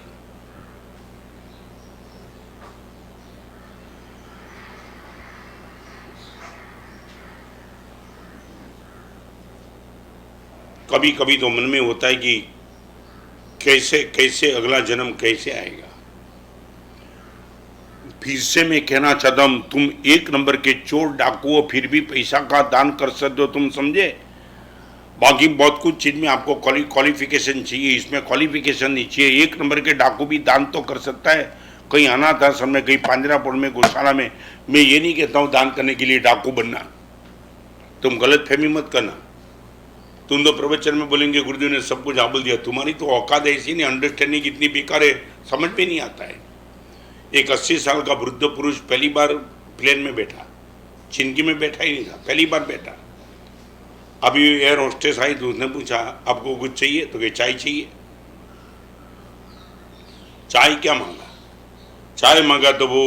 कभी कभी तो मन में होता है कि कैसे कैसे अगला जन्म कैसे आएगा। फिर से मैं कहना चाहता हूं, तुम एक नंबर के चोर डाकू हो, फिर भी पैसा का दान कर सकते हो, तुम समझे। बाकी बहुत कुछ चीज में आपको क्वालिफिकेशन चाहिए, इसमें क्वालिफिकेशन नहीं चाहिए। एक नंबर के डाकू भी दान तो कर सकता है, कहीं अनाथ आश्रम में, कहीं पांजरापुर में, गौशाला में। मैं ये नहीं कहता हूं दान करने के लिए डाकू बनना, तुम गलत फहमी मत करना। तुम तो प्रवचन में बोलेंगे गुरुदेव ने सब कुछ बोल दिया, तुम्हारी तो औकात ऐसी नहीं, अंडरस्टैंडिंग इतनी बेकार है, समझ में नहीं आता है। एक 80 साल का वृद्ध पुरुष पहली बार प्लेन में बैठा, जिंदगी में बैठा ही नहीं था, पहली बार बैठा। अभी एयर होस्टेस आई तो उसने पूछा आपको कुछ चाहिए, तो क्या चाय चाहिए। चाय क्या मांगा, चाय मांगा तो वो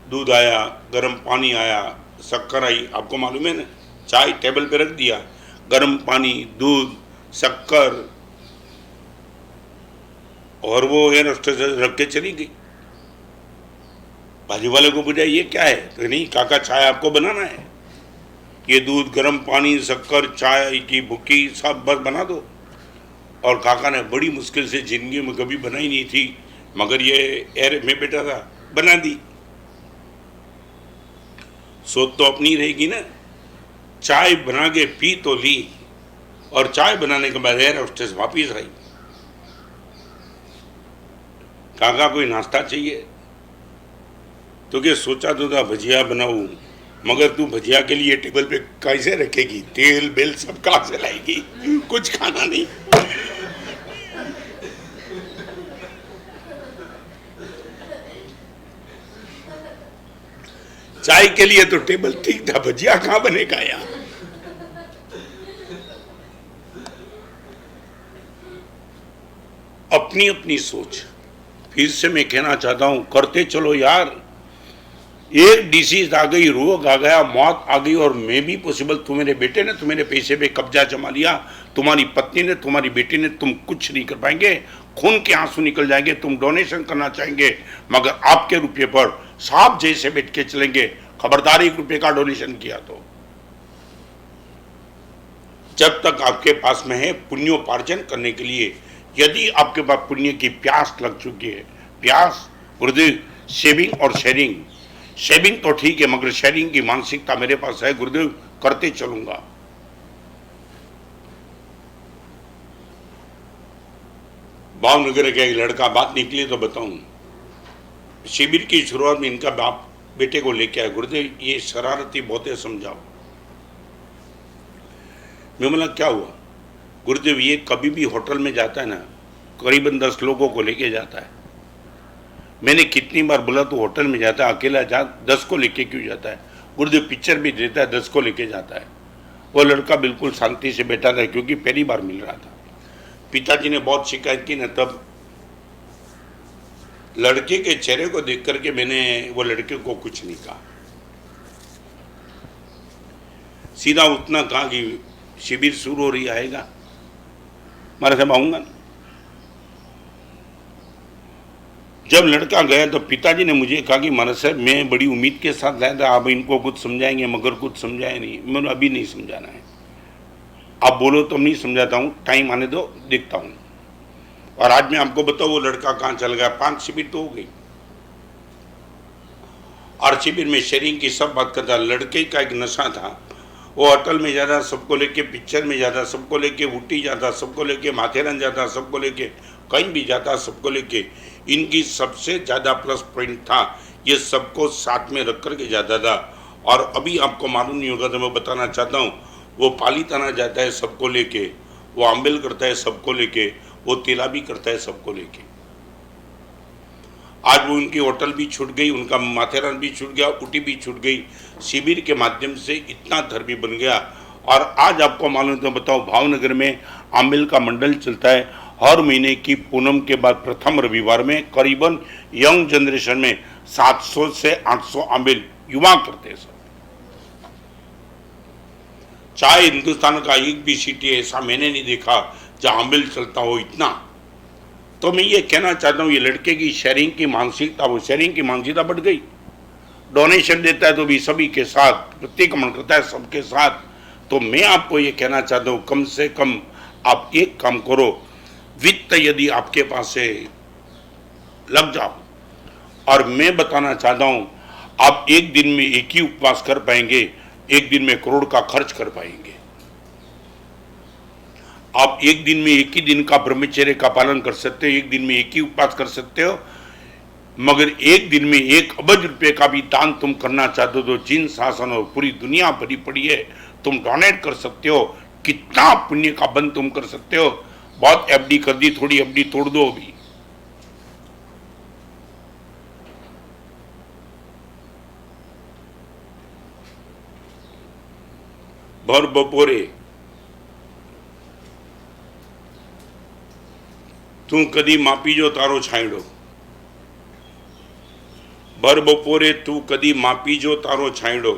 दूध आया, गर्म पानी आया, शक्कर आई। आपको मालूम है ना, चाय टेबल पे रख दिया, गर्म पानी, दूध, शक्कर, और वो एयर होस्टेस रख के चली गई। बाजू वाले को पूछा ये क्या है, तो नहीं काका चाय आपको बनाना है, ये दूध, गर्म पानी, शक्कर, चाय की भुक्की सब बस बना दो। और काका ने बड़ी मुश्किल से, जिंदगी में कभी बनाई नहीं थी, मगर ये एयर में बैठा था, बना दी। सोच तो अपनी रहेगी ना। चाय बना के पी तो ली, और चाय बनाने के बाद एयर होस्टेस वापिस आई। काका कोई नाश्ता चाहिए, तो क्या सोचा तो था भजिया बनाऊं, मगर तू भजिया के लिए टेबल पे कैसे रखेगी, तेल बेल सब कहां से लाएगी, कुछ खाना नहीं। चाय के लिए तो टेबल ठीक था, भजिया कहां बनेगा यार। अपनी अपनी सोच। फिर से मैं कहना चाहता हूं, करते चलो यार। एक डिसीज आ गई, रोग आ गया, मौत आ गई, और मैं भी पॉसिबल, तुम्हारे बेटे ने तुम्हारे पैसे पे कब्जा जमा लिया, तुम्हारी पत्नी ने, तुम्हारी बेटी ने, तुम कुछ नहीं कर पाएंगे, खून के आंसू निकल जाएंगे। तुम डोनेशन करना चाहेंगे, मगर आपके रुपये पर सांप जैसे बैठ के चलेंगे। खबरदार, 1 रुपये का डोनेशन किया तो जब तक आपके पास में है पुण्योपार्जन करने के लिए, यदि आपके पास पुण्य की प्यास लग चुकी है, प्यास गुरुदेव, सेविंग और शेयरिंग। शेयरिंग तो ठीक है, मगर शेयरिंग की मानसिकता मेरे पास है गुरुदेव, करते चलूंगा। भावनगर का एक लड़का, बात निकली तो बताऊं, शिविर की शुरुआत में इनका बाप बेटे को लेके आया, गुरुदेव ये शरारती बहुत है, समझाओ। मैं बोला क्या हुआ। गुरुदेव ये कभी भी होटल में जाता है ना, करीबन 10 लोगों को लेके जाता है। मैंने कितनी बार बोला तो होटल में जाता है, अकेला जा, 10 को लेके क्यों जाता है। गुरुदेव पिक्चर भी देता है, 10 को लेके जाता है। वो लड़का बिल्कुल शांति से बैठा था, क्योंकि पहली बार मिल रहा था। पिताजी ने बहुत शिकायत की ना, तब लड़के के चेहरे को देख करके मैंने वो लड़के को कुछ नहीं कहा, सीधा उतना कहा कि शिविर शुरू हो रही, आएगा, मारे साहब आऊंगा ना। जब लड़का गया तो पिताजी ने मुझे कहा कि महाराज साहब मैं बड़ी उम्मीद के साथ लाया था, आप इनको कुछ समझाएंगे, मगर कुछ समझाए नहीं। मैंने अभी नहीं समझाना है, आप बोलो तो नहीं समझाता हूँ, टाइम आने दो, देखता हूँ। और आज मैं आपको बताऊँ वो लड़का कहाँ चल गया। 5 शिविर तो हो गई, और शिविर में शेयरिंग की सब बात करता। लड़के का एक नशा था, वो होटल में जाता, सबको लेके पिक्चर में जाता, सबको लेके ऊटी जाता, सबको लेके माथेरन जाता, सबको लेके कहीं भी जाता, सबको लेके। इनकी सबसे ज़्यादा प्लस पॉइंट था, ये सबको साथ में रख कर के जाता था। और अभी आपको मालूम नहीं होगा तो मैं बताना चाहता हूँ, वो पालीताना जाता है सबको लेके, वो आंबेल करता है सबको लेके, वो तेला भी करता है सबको लेके। आज वो उनकी होटल भी छूट गई, उनका माथेरान भी छूट गया, ऊटी भी छूट गई। शिविर के माध्यम से इतना धर्मी बन गया। और आज आपको मालूम तो बताओ, भावनगर में आंबेल का मंडल चलता है। हर महीने की पूनम के बाद प्रथम रविवार में करीबन यंग जनरेशन में 700 से 800 आंबेल युवा करते हैं सब। चाहे हिंदुस्तान का एक भी सिटी ऐसा मैंने नहीं देखा जहां आंबेल चलता हो इतना। तो मैं ये कहना चाहता हूँ, ये लड़के की शेयरिंग की मानसिकता, वो शेयरिंग की मानसिकता बढ़ गई। डोनेशन देता है तो भी सभी के साथ, प्रतिक्रमण करता है सबके साथ। तो मैं आपको ये कहना चाहता हूँ, कम से कम आप एक काम करो, वित्त यदि आपके पास है, लग जाओ। और मैं बताना चाहता हूं, आप एक दिन में एक ही उपवास कर पाएंगे, एक दिन में करोड़ का खर्च कर पाएंगे। आप एक दिन में एक ही दिन का ब्रह्मचर्य का पालन कर सकते हो, एक दिन में एक ही उपवास कर सकते हो, मगर एक दिन में 1 अरब रुपए का भी दान तुम करना चाहते हो तो जिन शासन और पूरी दुनिया भरी पड़ी है, तुम डोनेट कर सकते हो। कितना पुण्य का बंद तुम कर सकते हो। बहुत एफडी कर दी, थोड़ी एफडी तोड़ दो अभी। भर बपोरे तू कदी मापी जो तारो छायड़ो, भर बपोरे तू कदी मापी जो तारो छायड़ो,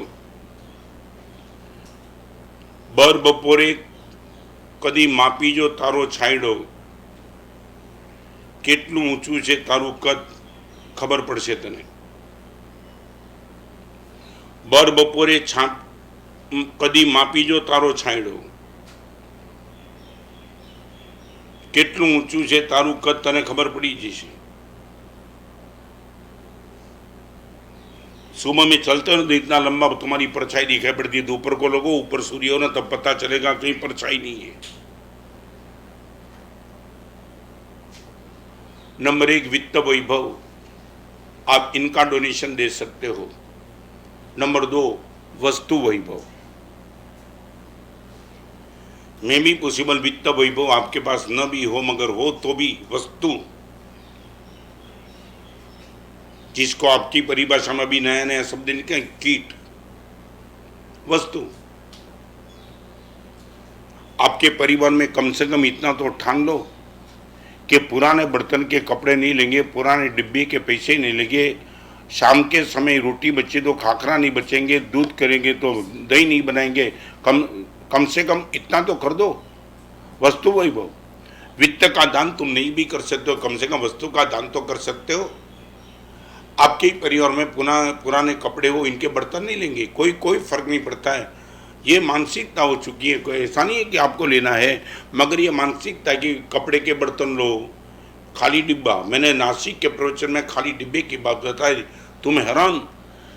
भर बपोरे कदी मापी जो तारो छायड़ो, કેટલું ઊંચું છે તારું કદ ખબર પડશે તને। ભર બપોરે કદી માપી જો તારો છાંયડો, કેટલું ઊંચું છે તારું કદ તને ખબર પડી જશે। सुबह में चलते हो तो इतना लंबा तुम्हारी परछाई दिखाई पड़ती है, दोपहर को लगो ऊपर सूर्य हो ना तब पता चलेगा कहीं परछाई नहीं है। नंबर 1 वित्त वैभव, आप इनका डोनेशन दे सकते हो। नंबर 2 वस्तु वैभव, में भी पॉसिबल वित्त वैभव आपके पास न भी हो मगर हो तो भी वस्तु, जिसको आपकी परिभाषा में भी नया नया शब्द निकले, कीट, वस्तु। आपके परिवार में कम से कम इतना तो ठान लो कि पुराने बर्तन के कपड़े नहीं लेंगे, पुराने डिब्बे के पैसे नहीं लेंगे, शाम के समय रोटी बचे तो खाखरा नहीं बचेंगे, दूध करेंगे तो दही नहीं बनाएंगे, कम से कम इतना तो कर दो। वस्तु वैभव, वित्त का दान तुम नहीं भी कर सकते हो, कम से कम वस्तु का दान तो कर सकते हो। आपके परिवार में पुराने कपड़े हो, इनके बर्तन नहीं लेंगे, कोई फर्क नहीं पड़ता है। ये मानसिकता हो चुकी है। कोई ऐसा नहीं है कि आपको लेना है, मगर ये मानसिकता कि कपड़े के बर्तन लो, खाली डिब्बा। मैंने नासिक के प्रवचन में खाली डिब्बे की बात बताई, तुम हैरान।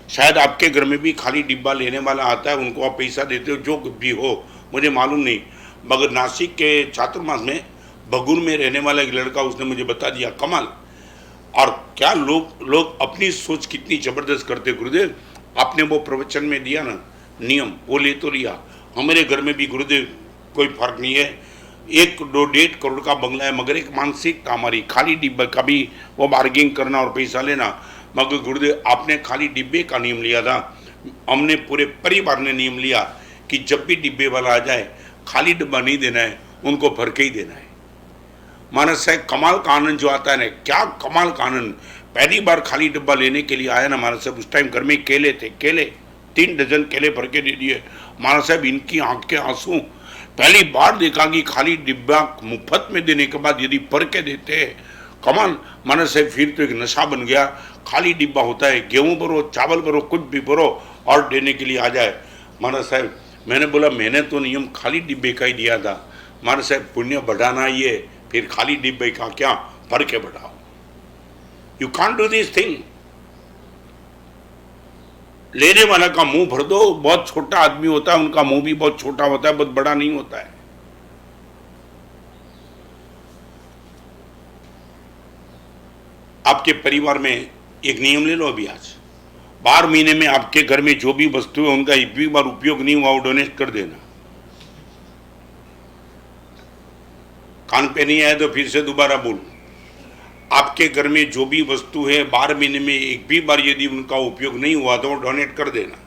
शायद आपके घर में भी खाली डिब्बा लेने वाला आता है, उनको आप पैसा देते हो, जो भी हो मुझे मालूम नहीं, मगर नासिक के चातुर्मास में भगुर में रहने वाला एक लड़का, उसने मुझे बता दिया, कमाल। और क्या लोग अपनी सोच कितनी जबरदस्त करते। गुरुदेव आपने वो प्रवचन में दिया ना नियम, वो ले तो लिया। हमारे घर में भी गुरुदेव कोई फर्क नहीं है, 1-2-1.5 करोड़ का बंगला है, मगर एक मानसिकता हमारी खाली डिब्बे, कभी वो बार्गिंग करना और पैसा लेना। मगर गुरुदेव आपने खाली डिब्बे का नियम लिया था, हमने पूरे परिवार ने नियम लिया कि जब भी डिब्बे वाला आ जाए खाली डिब्बा नहीं देना है, उनको भर के ही देना है। मानस साहब कमाल का आनंद जो आता है ना, क्या कमाल का आनंद। पहली बार खाली डिब्बा लेने के लिए आया ना मानस साहब, उस टाइम घर में केले थे, केले 3 डजन केले भर के दे दिए। मानस साहब इनकी आंख के आंसू, पहली बार देखा कि खाली डिब्बा मुफ्त में देने के बाद यदि भर के देते हैं, कमाल। मानस साहब फिर तो एक नशा बन गया। खाली डिब्बा होता है, गेहूं भरो, चावल भरो, कुछ भी भरो और देने के लिए आ जाए। मानस साहब मैंने बोला मैंने तो नियम खाली डिब्बे का ही दिया था। मानस साहब पुण्य बढ़ाना ही है, फिर खाली डिब्बे का क्या, भर के बढ़ाओ। You can't do this thing. लेने वाला का मुंह भर दो। बहुत छोटा आदमी होता है, उनका मुंह भी बहुत छोटा होता है, बहुत बड़ा नहीं होता है। आपके परिवार में एक नियम ले लो अभी आज, 12 महीने में आपके घर में जो भी वस्तु है उनका एक भी बार उपयोग नहीं हुआ वो डोनेट कर देना। कान पे नहीं आया तो फिर से दोबारा बोल। आपके घर में जो भी वस्तु है 12 महीने में एक भी बार यदि उनका उपयोग नहीं हुआ तो डोनेट कर देना।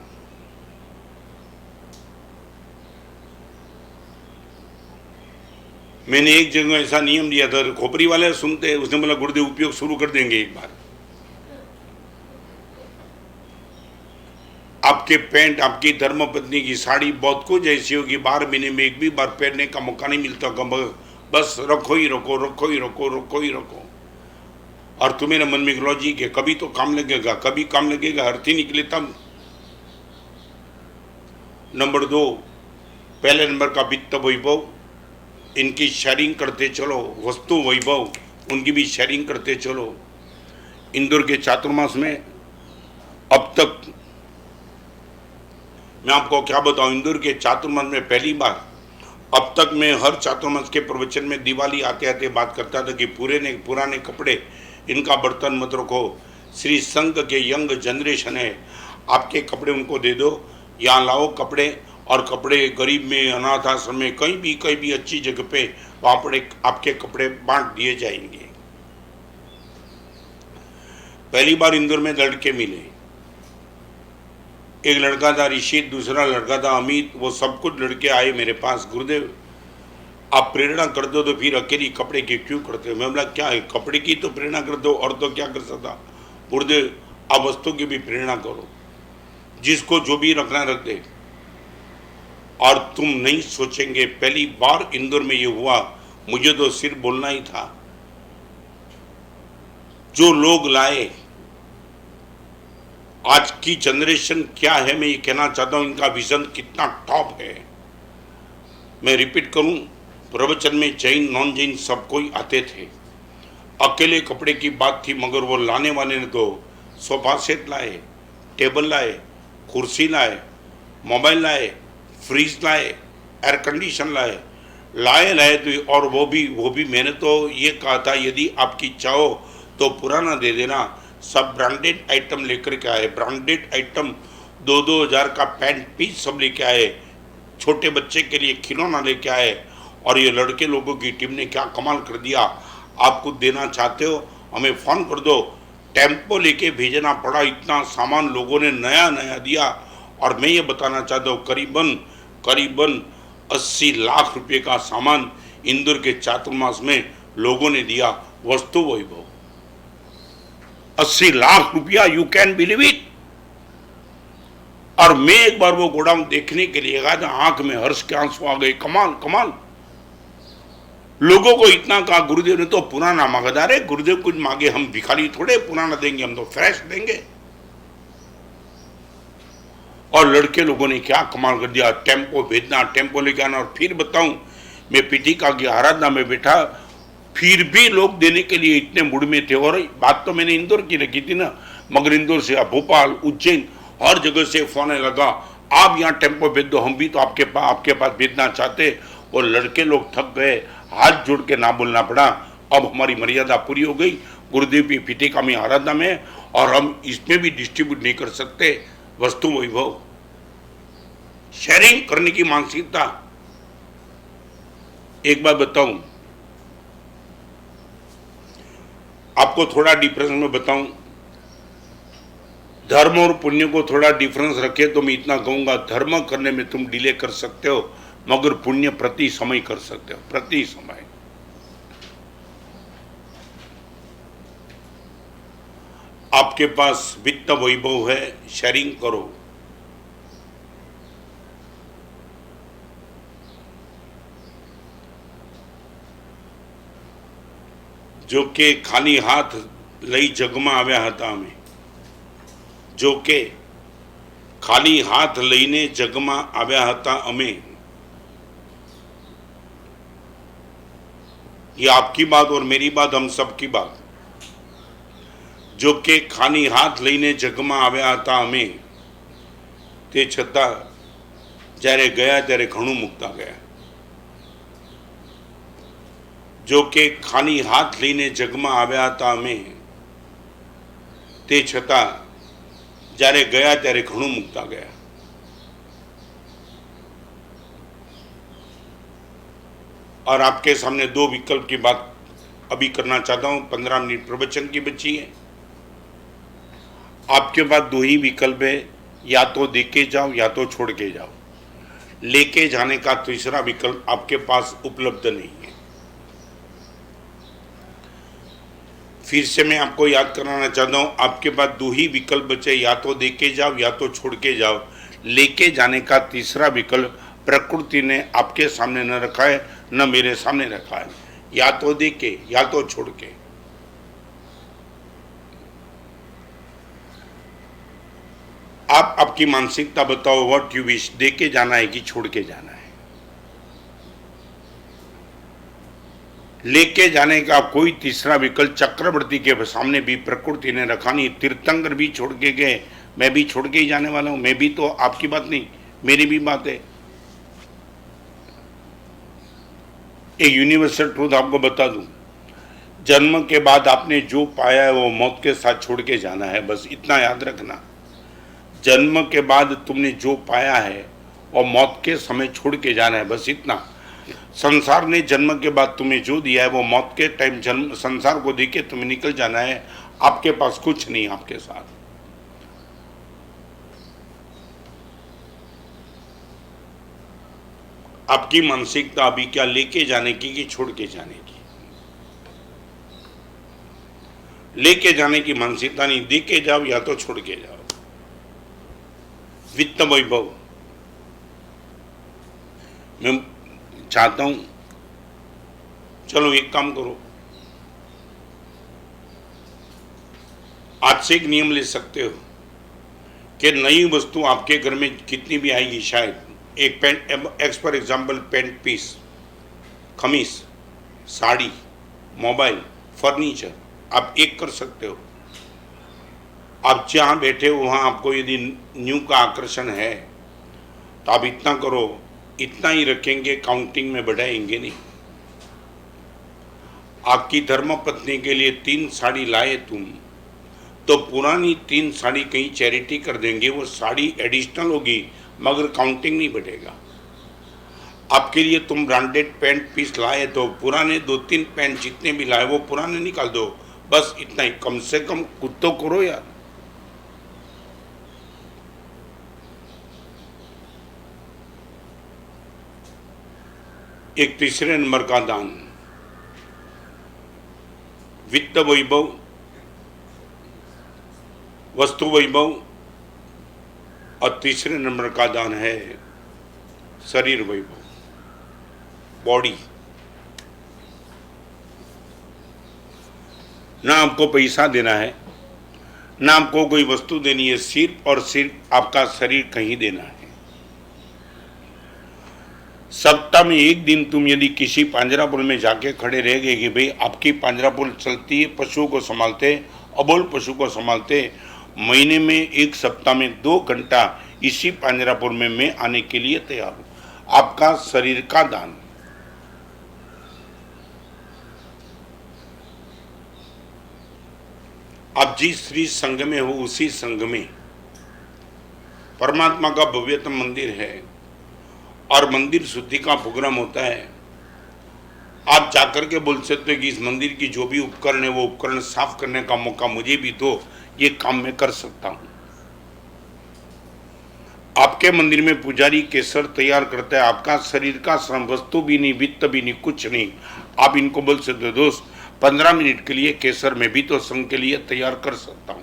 मैंने एक जगह ऐसा नियम दिया था, खोपड़ी वाले सुनते हैं, उसने बोला गुरुदेव उपयोग शुरू कर देंगे एक बार। आपके पैंट, आपकी धर्मपत्नी की साड़ी बहुत कुछ ऐसी होगी 12 महीने में एक भी बार पहनने का मौका नहीं मिलता, बस रखो ही रखो, रखो ही रखो, रखो ही रखो। और तुम्हें मन में लॉजिक है, कभी तो काम लगेगा, कभी काम लगेगा, अर्थी निकले तब। नंबर 2, पहले नंबर का वित्त वैभव, इनकी शेयरिंग करते चलो, वस्तु वैभव उनकी भी शेयरिंग करते चलो। इंदौर के चातुर्मास में अब तक मैं आपको क्या बताऊं, इंदौर के चातुर्मास में पहली बार अब तक मैं हर चातुर्मास के प्रवचन में दिवाली आते आते बात करता था कि पुराने कपड़े इनका बर्तन मत रखो। श्री संघ के यंग जनरेशन है, आपके कपड़े उनको दे दो, यहाँ लाओ कपड़े, और कपड़े गरीब में, अनाथ आश्रम में, कहीं भी अच्छी जगह पे वहाँ पर आपके कपड़े बांट दिए जाएंगे। पहली बार इंदौर में लड़के मिले, एक लड़का था ऋषित, दूसरा लड़का था अमित। वो सब कुछ लड़के आए मेरे पास, गुरुदेव आप प्रेरणा कर दो तो फिर अकेली कपड़े की क्यों करते हो? मैं बोला क्या है, कपड़े की तो प्रेरणा कर दो और तो क्या कर सकता। गुरुदेव आप वस्तु की भी प्रेरणा करो, जिसको जो भी रखना रख दे। और तुम नहीं सोचेंगे, पहली बार इंदौर में ये हुआ, मुझे तो सिर्फ बोलना ही था। जो लोग लाए, आज की जनरेशन क्या है मैं ये कहना चाहता हूं, इनका विजन कितना टॉप है। मैं रिपीट करूं, प्रवचन में जैन नॉन जैन सब कोई आते थे। अकेले कपड़े की बात थी, मगर वो लाने वाले ने तो सोफा सेट लाए, टेबल लाए, कुर्सी लाए, मोबाइल लाए, फ्रिज लाए, एयर कंडीशन लाए तो, और वो भी मैंने तो ये कहा था यदि आपकी चाहो तो पुराना दे देना। सब ब्रांडेड आइटम लेकर के आए, ब्रांडेड आइटम 2-2 हज़ार का पैंट पीस सब लेके आए, छोटे बच्चे के लिए खिलौना लेके आए। और ये लड़के लोगों की टीम ने क्या कमाल कर दिया। आप कुछ देना चाहते हो हमें फ़ोन कर दो, टेम्पो लेके भेजना पड़ा, इतना सामान लोगों ने नया नया दिया। और मैं ये बताना चाहता हूँ, करीबन 80 लाख रुपए का सामान इंदौर के चातुर्मास में लोगों ने दिया। वस्तु वैभव 80 लाख रुपया, यू कैन बिलीव इट। और मैं एक बार वो गोडाउन देखने के लिए गया था, आंख में हर्ष के आंसू आ गए। कमाल लोगों को इतना कहा, गुरुदेव ने तो पुराना मांगा। अरे गुरुदेव कुछ मांगे, हम भिखारी थोड़े पुराना देंगे, हम तो फ्रेश देंगे। और लड़के लोगों ने क्या कमाल कर दिया, टेम्पो भेजना, टेम्पो लेके आना। और फिर बताऊं, मैं पीठिका की आराधना में बैठा, फिर भी लोग देने के लिए इतने मूड में थे। और बात तो मैंने इंदौर की रखी थी ना, मगर इंदौर से भोपाल, उज्जैन, हर जगह से फोन लगा, आप यहाँ टेम्पो भेज दो, हम भी तो आपके पास भेजना चाहते। और लड़के लोग थक गए, हाथ जोड़ के ना बोलना पड़ा, अब हमारी मर्यादा पूरी हो गई। गुरुदेव की पीठिका में आराधना में, और हम इसमें भी डिस्ट्रीब्यूट नहीं कर सकते। वस्तु वैभव, शेयरिंग करने की मानसिकता। एक बात बताऊं आपको, थोड़ा डिफरेंस में बताऊं, धर्म और पुण्य को थोड़ा डिफरेंस रखे तो मैं इतना कहूंगा, धर्म करने में तुम डिले कर सकते हो, मगर पुण्य प्रति समय कर सकते हो, प्रति समय। आपके पास वित्त वैभव है, शेयरिंग करो। जो के खाली हाथ लई जगમાં આવ્યા હતા અમે, जो के खाली हाथ लईने जगમાં આવ્યા હતા અમે। ये आपकी बात और मेरी बात, हम सबकी बात। जो के खाली हाथ लईने जगમાં આવ્યા હતા અમે, તે છતાં જ્યારે ગયા ત્યારે ઘણું મૂકતા ગયા। जो के खाली हाथ लईने जगમાં આવ્યા હતા અમે, તે છતાં જ્યારે ગયા ત્યારે ઘણું મૂકતા ગયા। और आपके सामने दो विकल्प की बात अभी करना चाहता हूं, 15 मिनट प्रवचन की बची है। आपके पास दो ही विकल्प है, या तो दे के जाओ या तो छोड़ के जाओ। लेके जाने का तीसरा विकल्प आपके पास उपलब्ध नहीं है। फिर से मैं आपको याद कराना चाहता हूं, आपके पास दो ही विकल्प बचे, या तो दे के जाओ या तो छोड़ के जाओ। लेके जाने का तीसरा विकल्प प्रकृति ने आपके सामने न रखा है, न मेरे सामने रखा है। या तो दे के या तो छोड़ के। आप आपकी मानसिकता बताओ, व्हाट यू विश, दे के जाना है कि छोड़ के जाना है? लेके जाने का कोई तीसरा विकल्प चक्रवर्ती के सामने भी प्रकृति ने रखा नहीं। तीर्थंकर भी छोड़ के गए, मैं भी छोड़ के ही जाने वाला हूं। मैं भी तो, आपकी बात नहीं, मेरी भी बात है। एक यूनिवर्सल ट्रूथ आपको बता दूं, जन्म के बाद आपने जो पाया है वो मौत के साथ छोड़ के जाना है, बस इतना याद रखना। जन्म के बाद तुमने जो पाया है और मौत के समय छोड़ के जाना है, बस इतना। संसार ने जन्म के बाद तुम्हें जो दिया है वो मौत के टाइम जन्म संसार को दे के तुम्हें निकल जाना है। आपके पास कुछ नहीं, आपके साथ। आपकी मानसिकता अभी क्या लेके जाने की कि छोड़ के जाने की? लेके जाने की मानसिकता नहीं, दे के जाओ या तो छोड़ के जाओ। वित्त वैभव, मैं चाहता हूं, चलो एक काम करो, आज से एक नियम ले सकते हो कि नई वस्तु आपके घर में कितनी भी आएगी, शायद एक pant, ex for example pant piece, kameez, sari, mobile, furniture, आप एक कर सकते हो। आप जहां बैठे हो वहां आपको यदि न्यू का आकर्षण है तो आप इतना करो, इतना ही रखेंगे, काउंटिंग में बढ़ाएंगे नहीं। आपकी धर्मपत्नी के लिए 3 साड़ी लाए तुम, तो पुरानी 3 साड़ी कहीं चैरिटी कर देंगे, वो साड़ी एडिशनल होगी मगर काउंटिंग नहीं बढ़ेगा। आपके लिए तुम ब्रांडेड पैंट पीस लाए तो पुराने 2-3 पैंट जितने भी लाए वो पुराने निकाल दो, बस इतना ही। कम से कम कुछ तो करो यार। एक तीसरे नंबर का दान, वित्त वैभव, वस्तु वैभव, और तीसरे नंबर का दान है शरीर वैभव, बॉडी। ना आपको पैसा देना है, ना आपको कोई वस्तु देनी है, सिर्फ और सिर्फ आपका शरीर कहीं देना है। सप्ताह में एक दिन तुम यदि किसी पांजरापुर में जाके खड़े रह गए कि भाई आपकी पांजरापुर चलती है, पशुओं को संभालते, अबोल पशु को संभालते, महीने में एक सप्ताह में 2 घंटा इसी पांजरापुर में मैं आने के लिए तैयार हूं, आपका शरीर का दान। आप जिस श्री संघ में हो उसी संघ में परमात्मा का भव्यतम मंदिर है और मंदिर शुद्धि का प्रोग्राम होता है। आप जाकर के बोल सकते हो कि इस मंदिर की जो भी उपकरण है वो उपकरण साफ करने का मौका मुझे भी दो, ये काम मैं कर सकता हूं। आपके मंदिर में पुजारी केसर तैयार करता है, आपका शरीर का श्रम, वस्तु भी नहीं, वित्त भी नहीं, कुछ नहीं। आप इनको बोल सकते हो दोस्त 15 मिनट के लिए केसर में भी तो संघ के लिए तैयार कर सकता हूं।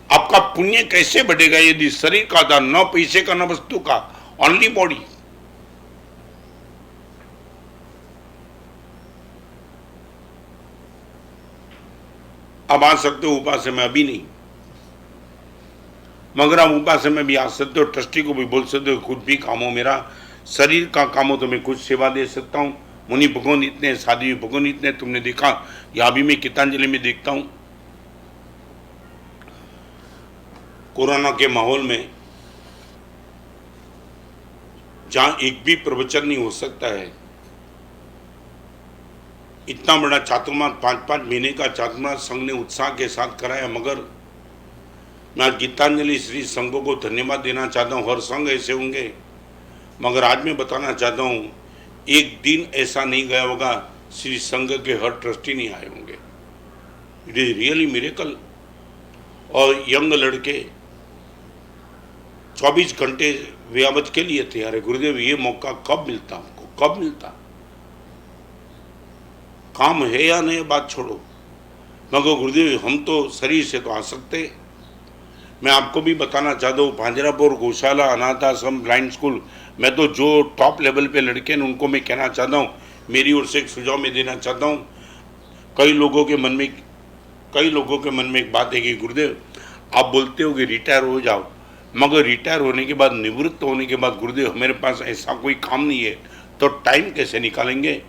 आपका पुण्य कैसे बढ़ेगा यदि शरीर का दान, न पैसे का न वस्तु का, ओनली बॉडी। अब आ सकते हो उपास्य में, अभी नहीं, मगर आप उपास्य में भी आ सकते हो। ट्रस्टी को भी बोल सकते हो खुद भी काम हो, मेरा शरीर का काम हो तो मैं कुछ सेवा दे सकता हूं। मुनि भगवान इतने, साध्वी भगवान इतने, तुमने देखा, यहां भी मैं गीतांजलि में देखता हूं। कोरोना के माहौल में जहां एक भी प्रवचन नहीं हो सकता है, इतना बड़ा चातुर्मास 5-5 महीने का चातुर्मास संघ ने उत्साह के साथ कराया, मगर मैं गीतांजलि श्री संघों को धन्यवाद देना चाहता हूँ। हर संघ ऐसे होंगे, मगर आज मैं बताना चाहता हूँ एक दिन ऐसा नहीं गया होगा श्री संघ के हर ट्रस्टी नहीं आए होंगे। It is really miracle. और यंग लड़के 24 घंटे व्यावत के लिए तैयार है। गुरुदेव ये मौका कब मिलता हमको, कब मिलता? काम है या नहीं बात छोड़ो, मगर गुरुदेव हम तो शरीर से तो आ सकते। मैं आपको भी बताना चाहता हूँ, भांजरापुर, गौशाला, अनाथ आश्रम, ब्लाइंड स्कूल, मैं तो जो टॉप लेवल पे लड़के हैं उनको मैं कहना चाहता हूँ, मेरी ओर से एक सुझाव मैं देना चाहता हूँ। कई लोगों के मन में एक बात है कि गुरुदेव आप बोलते हो कि रिटायर हो जाओ, मगर रिटायर होने के बाद, निवृत्त होने के बाद गुरुदेव मेरे पास ऐसा कोई काम नहीं है तो टाइम कैसे निकालेंगे?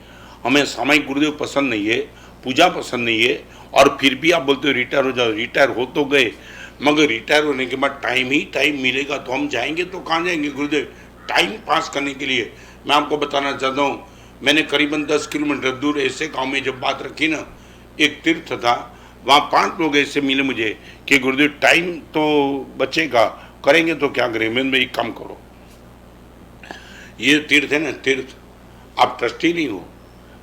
हमें सामायिक गुरुदेव पसंद नहीं है, पूजा पसंद नहीं है, और फिर भी आप बोलते हो रिटायर हो जाओ। रिटायर हो तो गए, मगर रिटायर होने के बाद टाइम ही टाइम मिलेगा तो हम जाएंगे तो कहाँ जाएंगे गुरुदेव? टाइम पास करने के लिए मैं आपको बताना चाहता हूँ, मैंने करीबन 10 किलोमीटर दूर ऐसे गांव में जब बात रखी ना, एक तीर्थ था, वहाँ 5 लोग ऐसे मिले मुझे कि गुरुदेव टाइम तो बचेगा, करेंगे तो क्या करें? मैंने एक काम करो, ये तीर्थ है ना, तीर्थ, आप ट्रस्टी नहीं हो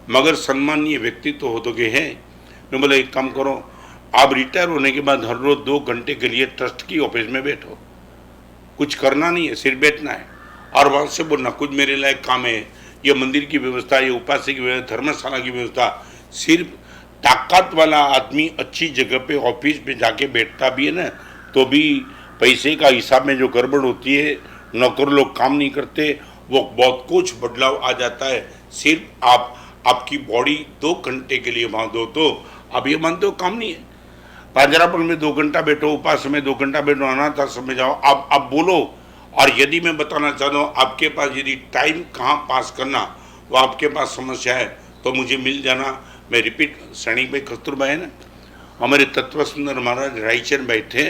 मगर सम्मानीय व्यक्तित्व तो हो तो के हैं। मैं बोला एक काम करो, आप रिटायर होने के बाद हर रोज 2 घंटे के लिए ट्रस्ट की ऑफिस में बैठो, कुछ करना नहीं है, सिर्फ बैठना है और वहाँ से बोलना कुछ मेरे लायक काम है, ये मंदिर की व्यवस्था, ये उपास्य की व्यवस्था, धर्मशाला की व्यवस्था। सिर्फ ताकत वाला आदमी अच्छी जगह पे ऑफिस में जाके बैठता भी है ना, तो भी पैसे का हिसाब में जो गड़बड़ होती है, नौकर लोग काम नहीं करते, वो बहुत कुछ बदलाव आ जाता है। सिर्फ आपकी बॉडी 2 घंटे के लिए वहाँ दो, तो आप ये मानते हो काम नहीं है? पांजरापन में 2 घंटा बैठो, उपास में 2 घंटा बैठो, अनाथ आश्रम में जाओ, आप बोलो। और यदि मैं बताना चाहता हूँ, आपके पास यदि टाइम कहाँ पास करना वो आपके पास समस्या है तो मुझे मिल जाना। मैं रिपीट, सैनिक भाई कस्तूरबा है ना, हमारे तत्व सुंदर महाराज रायचंद भाई थे,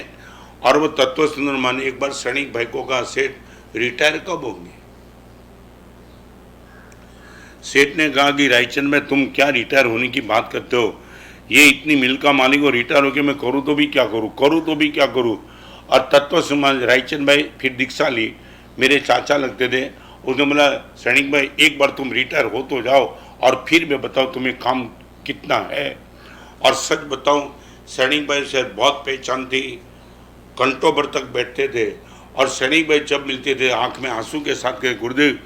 और वो तत्व सुंदर महाराज ने एक बार सैनिक भाई को कहा, सेठ रिटायर कब होंगे? सेठ ने कहा कि रायचंद भाई तुम क्या रिटायर होने की बात करते हो? ये इतनी मिल का मालिक हो, रिटायर होकर मैं करूँ तो भी क्या करूँ, करूँ तो भी क्या करूँ? और तत्व समाज रायचंद भाई फिर दीक्षा ली, मेरे चाचा लगते थे। उसने बोला सैनिक भाई एक बार तुम रिटायर हो तो जाओ और फिर मैं बताओ तुम्हें काम कितना है। और सच बताऊं, सैनिक भाई से बहुत पहचान थी, घंटों भर तक बैठते थे, और सैनिक भाई जब मिलते थे आंख में आंसू के साथ कहे, गुरुदेव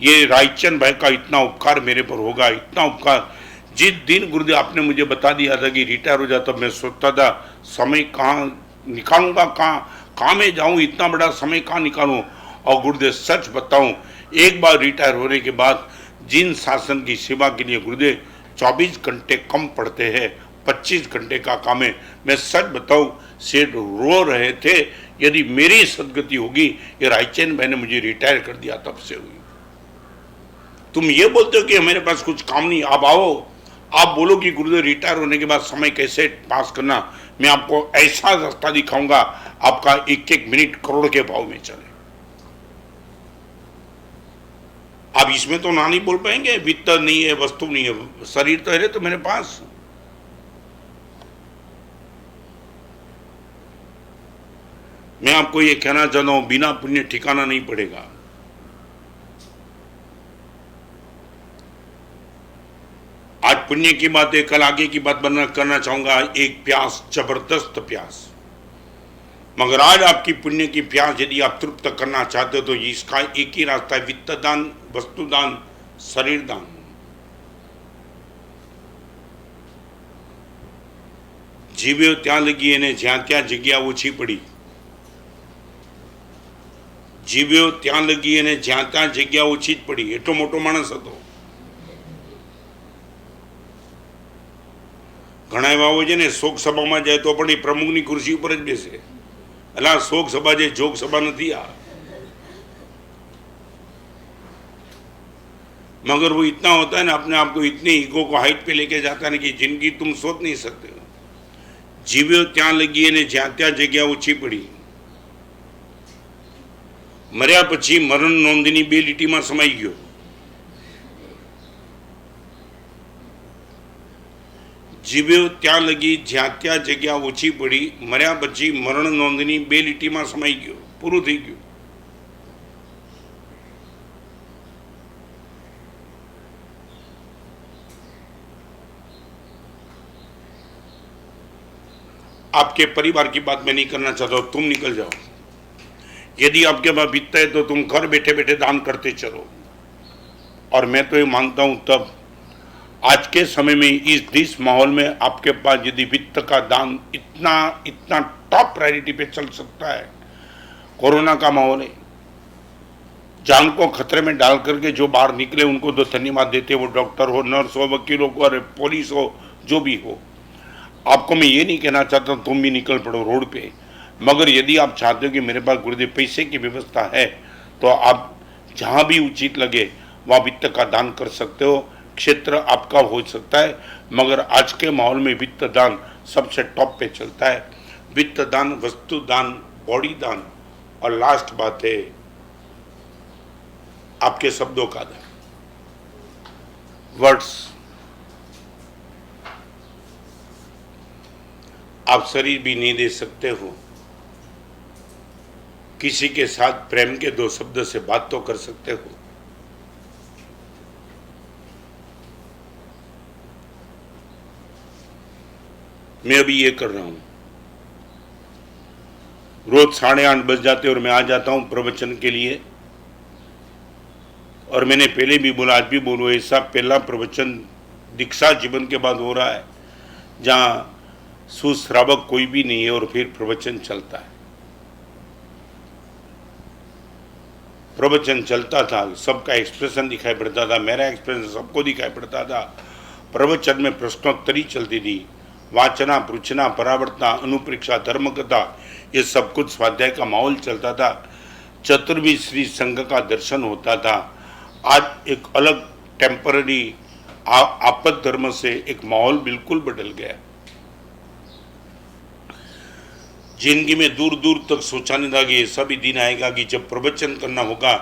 ये रायचंद भाई का इतना उपकार मेरे पर होगा, इतना उपकार। जिस दिन गुरुदेव आपने मुझे बता दिया था कि रिटायर हो जाता, मैं सोचता था समय कहाँ निकालूंगा, कहाँ में जाऊँ, इतना बड़ा समय कहाँ निकालूँ। और गुरुदेव सच बताऊँ, एक बार रिटायर होने के बाद जिन शासन की सेवा के लिए गुरुदेव 24 घंटे कम पड़ते हैं, 25 घंटे का काम है। मैं सच बताऊँ, सेठ रो रहे थे, यदि मेरी सदगति होगी, ये रायचंद भाई ने मुझे रिटायर कर दिया तब से हुई। तुम ये बोलते हो कि मेरे पास कुछ काम नहीं, आप आओ, आप बोलो कि गुरुदेव रिटायर होने के बाद समय कैसे पास करना, मैं आपको ऐसा रास्ता दिखाऊंगा, आपका एक एक मिनट करोड़ के भाव में चले। आप इसमें तो ना नहीं बोल पाएंगे, वित्त नहीं है, वस्तु नहीं है, शरीर तो है तो मेरे पास। मैं आपको ये कहना चाहता हूं, बिना पुण्य ठिकाना नहीं पड़ेगा। आज पुण्य की बात है, कल आगे की बात करना चाहूंगा। एक प्यास, जबरदस्त प्यास, मगर आज आपकी पुण्य की प्यास यदि आप तृप्त करना चाहते हो तो इसका एक ही रास्ता है, वित्त दान, वस्तु दान, शरीर दान। जीव्यो त्या लगी ने ज्या त्या जग्या ओछी पड़ी, जीव्यो त्या लगी ने ज्या त्या जग्या ओछी ज पड़ी। एटलो मोटो माणस हतो। घણા એવા હોય છે ને, શોક સભામાં જાય તો પણ એ પ્રમુખની ખુરશી ઉપર જ બેસે। એટલે આ શોક સભા જે જોક સભા નથી આ, मगर वो इतना होता है ना, अपने आप को इतने ईगो को हाइट पे लेके जाता है ना कि जिंदगी तुम सोच नहीं सकते हो। जीव्यो त्या लगी ने ज्या त्या जग्या ओछी पड़ी, मर्या पछी मरण नोंधनी 2 લીટીમાં સમાઈ ગયો। जीव्यो त्या लगी ज्या त्या जग्या ओछी पड़ी, मर्या पछी मरण नोंधनी 2 લીટીમાં समाई गयो, पूરું થઈ ગયું। आपके परिवार की बात मैं नहीं करना चाहता, तुम निकल जाओ। यदि आपके पास वित्त है तो तुम घर बैठे बैठे दान करते चलो। और मैं तो ये मानता हूं, तब आज के समय में इस माहौल में आपके पास यदि वित्त का दान इतना टॉप प्रायोरिटी पे चल सकता है। कोरोना का माहौल है, जान को खतरे में डाल करके जो बाहर निकले उनको तो धन्यवाद देते, वो डॉक्टर हो, नर्स हो, वकील हो, और पुलिस हो, जो भी हो। आपको मैं ये नहीं कहना चाहता तुम भी निकल पड़ो रोड पे, मगर यदि आप चाहते हो कि मेरे पास गुरुदेव पैसे की व्यवस्था है तो आप जहाँ भी उचित लगे वहाँ वित्त का दान कर सकते हो, क्षेत्र आपका हो सकता है, मगर आज के माहौल में वित्त दान सबसे टॉप पे चलता है। वित्त दान, वस्तु दान, बॉडी दान, और लास्ट बात है आपके शब्दों का दान, वर्ड्स। आप शरीर भी नहीं दे सकते हो, किसी के साथ प्रेम के दो शब्द से बात तो कर सकते हो। मैं अभी ये कर रहा हूं, रोज 8:30 बज जाते और मैं आ जाता हूं प्रवचन के लिए, और मैंने पहले भी बोला, आज भी बोलूं, ऐसा पहला प्रवचन दीक्षा जीवन के बाद हो रहा है जहां सुश्रावक कोई भी नहीं है और फिर प्रवचन चलता है। प्रवचन चलता था, सबका एक्सप्रेशन दिखाई पड़ता था, मेरा एक्सप्रेशन सबको दिखाई पड़ता था। प्रवचन में प्रश्नोत्तरी चलती थी, वाचना, पृछना, परावर्तना, अनुप्रेक्षा, धर्मकथा, ये सब कुछ स्वाध्याय का माहौल चलता था। चतुर्वी श्री संघ का दर्शन होता था। आज एक अलग टेम्पररी आपद धर्म से एक माहौल बिल्कुल बदल गया। जिंदगी में दूर दूर तक सोचा नहीं था कि ऐसा भी दिन आएगा कि जब प्रवचन करना होगा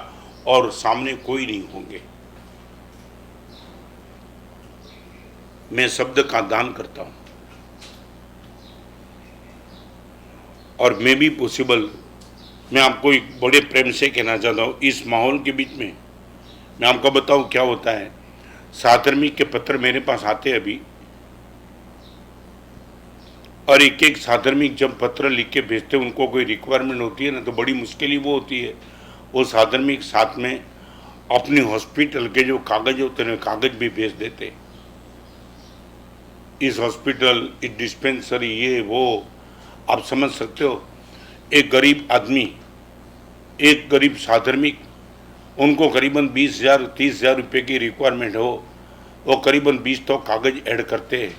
और सामने कोई नहीं होंगे। मैं शब्द का दान करता हूं, और मैं भी पॉसिबल, मैं आपको एक बड़े प्रेम से कहना चाहता हूं, इस माहौल के बीच में मैं आपको बताऊं क्या होता है। साधर्मिक के पत्र मेरे पास आते हैं अभी, और एक एक साधर्मिक जब पत्र लिख के भेजते हैं, उनको कोई रिक्वायरमेंट होती है ना, तो बड़ी मुश्किल ही वो होती है। वो साधर्मिक साथ में अपनी हॉस्पिटल के जो कागज होते हैं, कागज भी भेज देते, इस हॉस्पिटल, इस डिस्पेंसरी, ये वो, आप समझ सकते हो। एक गरीब आदमी, एक गरीब साधर्मिक, उनको करीबन 20,000 30,000 रुपये की रिक्वायरमेंट हो, वो करीबन 20 तो कागज ऐड करते हैं।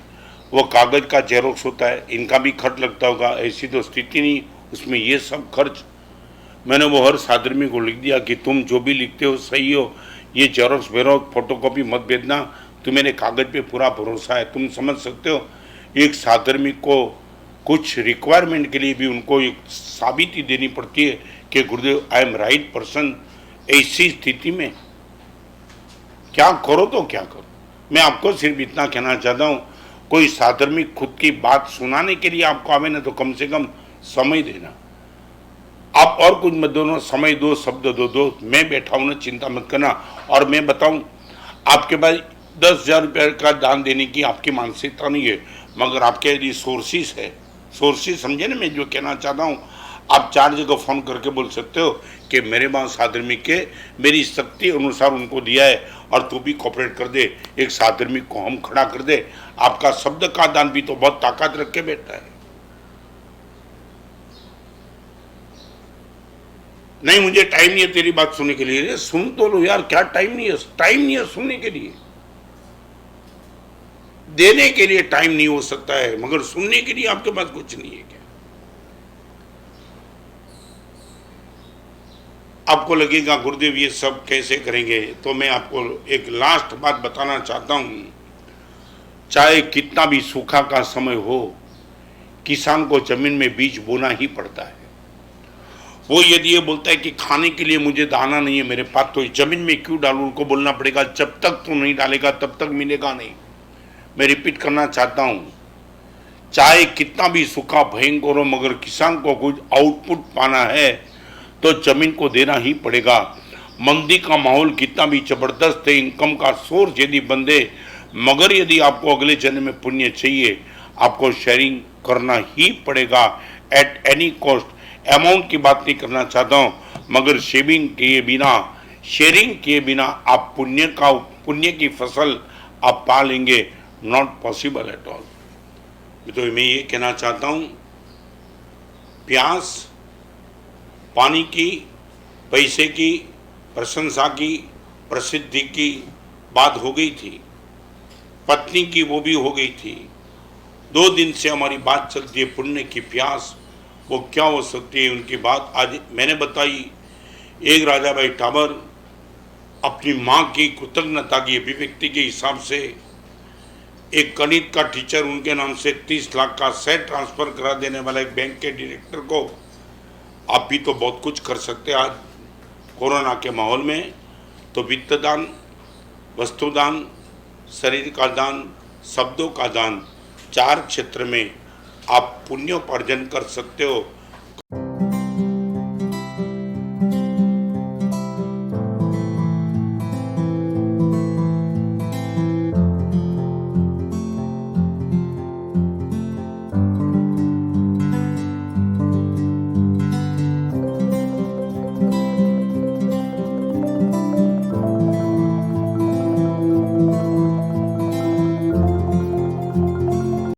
वो कागज का जेरोक्स होता है, इनका भी खर्च लगता होगा, ऐसी तो स्थिति नहीं, उसमें ये सब खर्च। मैंने वो हर साधर्मी को लिख दिया कि तुम जो भी लिखते हो सही हो, ये जेरोक्स वेरोक्स फोटोकॉपी मत भेजना, तो मेरे कागज पे पूरा भरोसा है। तुम समझ सकते हो, एक साधर्मिक को कुछ रिक्वायरमेंट के लिए भी उनको एक साबिती देनी पड़ती है कि गुरुदेव आई एम राइट पर्सन। ऐसी स्थिति में क्या करो तो क्या करो। मैं आपको सिर्फ इतना कहना चाहता हूँ, कोई साधर्मिक खुद की बात सुनाने के लिए आपको आवे ना, तो कम से कम समय देना। आप और कुछ मत दो, समय दो, शब्द दो। मैं बैठा हूं ना, चिंता मत करना। और मैं बताऊं, आपके पास 10,000 रुपये का दान देने की आपकी मानसिकता नहीं है, मगर आपके यदि सोर्सिस है, सोर्सिस समझे ना मैं जो कहना चाहता हूँ। आप 4 जगह फोन करके बोल सकते हो कि मेरे पास साधर्मिक के मेरी शक्ति अनुसार उनको दिया है, और तू भी कोऑपरेट कर दे, एक साधर्मिक को हम खड़ा कर दे। आपका शब्द का दान भी तो बहुत ताकत रख के बैठा है। नहीं, मुझे टाइम नहीं है तेरी बात सुनने के लिए। सुन तो लो यार, क्या टाइम नहीं है? टाइम नहीं है सुनने के लिए, देने के लिए टाइम नहीं हो सकता है, मगर सुनने के लिए आपके पास कुछ नहीं है क्या? आपको लगेगा गुरुदेव ये सब कैसे करेंगे, तो मैं आपको एक लास्ट बात बताना चाहता हूं। चाहे कितना भी सूखा का समय हो, किसान को जमीन में बीज बोना ही पड़ता है। वो यदि ये बोलता है कि खाने के लिए मुझे दाना नहीं है मेरे पास, तो जमीन में क्यों डालूं, उनको बोलना पड़ेगा जब तक तू नहीं डालेगा तब तक मिलेगा नहीं। मैं रिपीट करना चाहता हूं, चाहे कितना भी सूखा भयंकर हो, मगर किसान को कुछ आउटपुट पाना है तो जमीन को देना ही पड़ेगा। मंदी का माहौल कितना भी जबरदस्त है, इनकम का सोर्स यदि बंदे, मगर यदि आपको अगले जन्म में पुण्य चाहिए, आपको शेयरिंग करना ही पड़ेगा एट एनी कॉस्ट। अमाउंट की बात नहीं करना चाहता हूँ, मगर शेविंग किए बिना, शेयरिंग किए बिना आप पुण्य की फसल आप पा लेंगे, नॉट पॉसिबल एट ऑल। तो मैं ये कहना चाहता हूँ, प्यास पानी की, पैसे की, प्रशंसा की, प्रसिद्धि की बात हो गई थी, पत्नी की वो भी हो गई थी। 2 दिन से हमारी बात चलती है पुण्य की प्यास, वो क्या हो सकती है उनकी बात आज मैंने बताई। एक राजा भाई टाबर अपनी माँ की कृतज्ञता की अभिव्यक्ति के हिसाब से एक गणित का टीचर उनके नाम से 30 लाख का सेट ट्रांसफर करा देने वाला एक बैंक के डायरेक्टर को आप भी तो बहुत कुछ कर सकते हैं आज कोरोना के माहौल में। तो वित्त दान, वस्तुदान, शरीर का दान, शब्दों का दान, 4 क्षेत्र में आप पुण्योपार्जन कर सकते हो।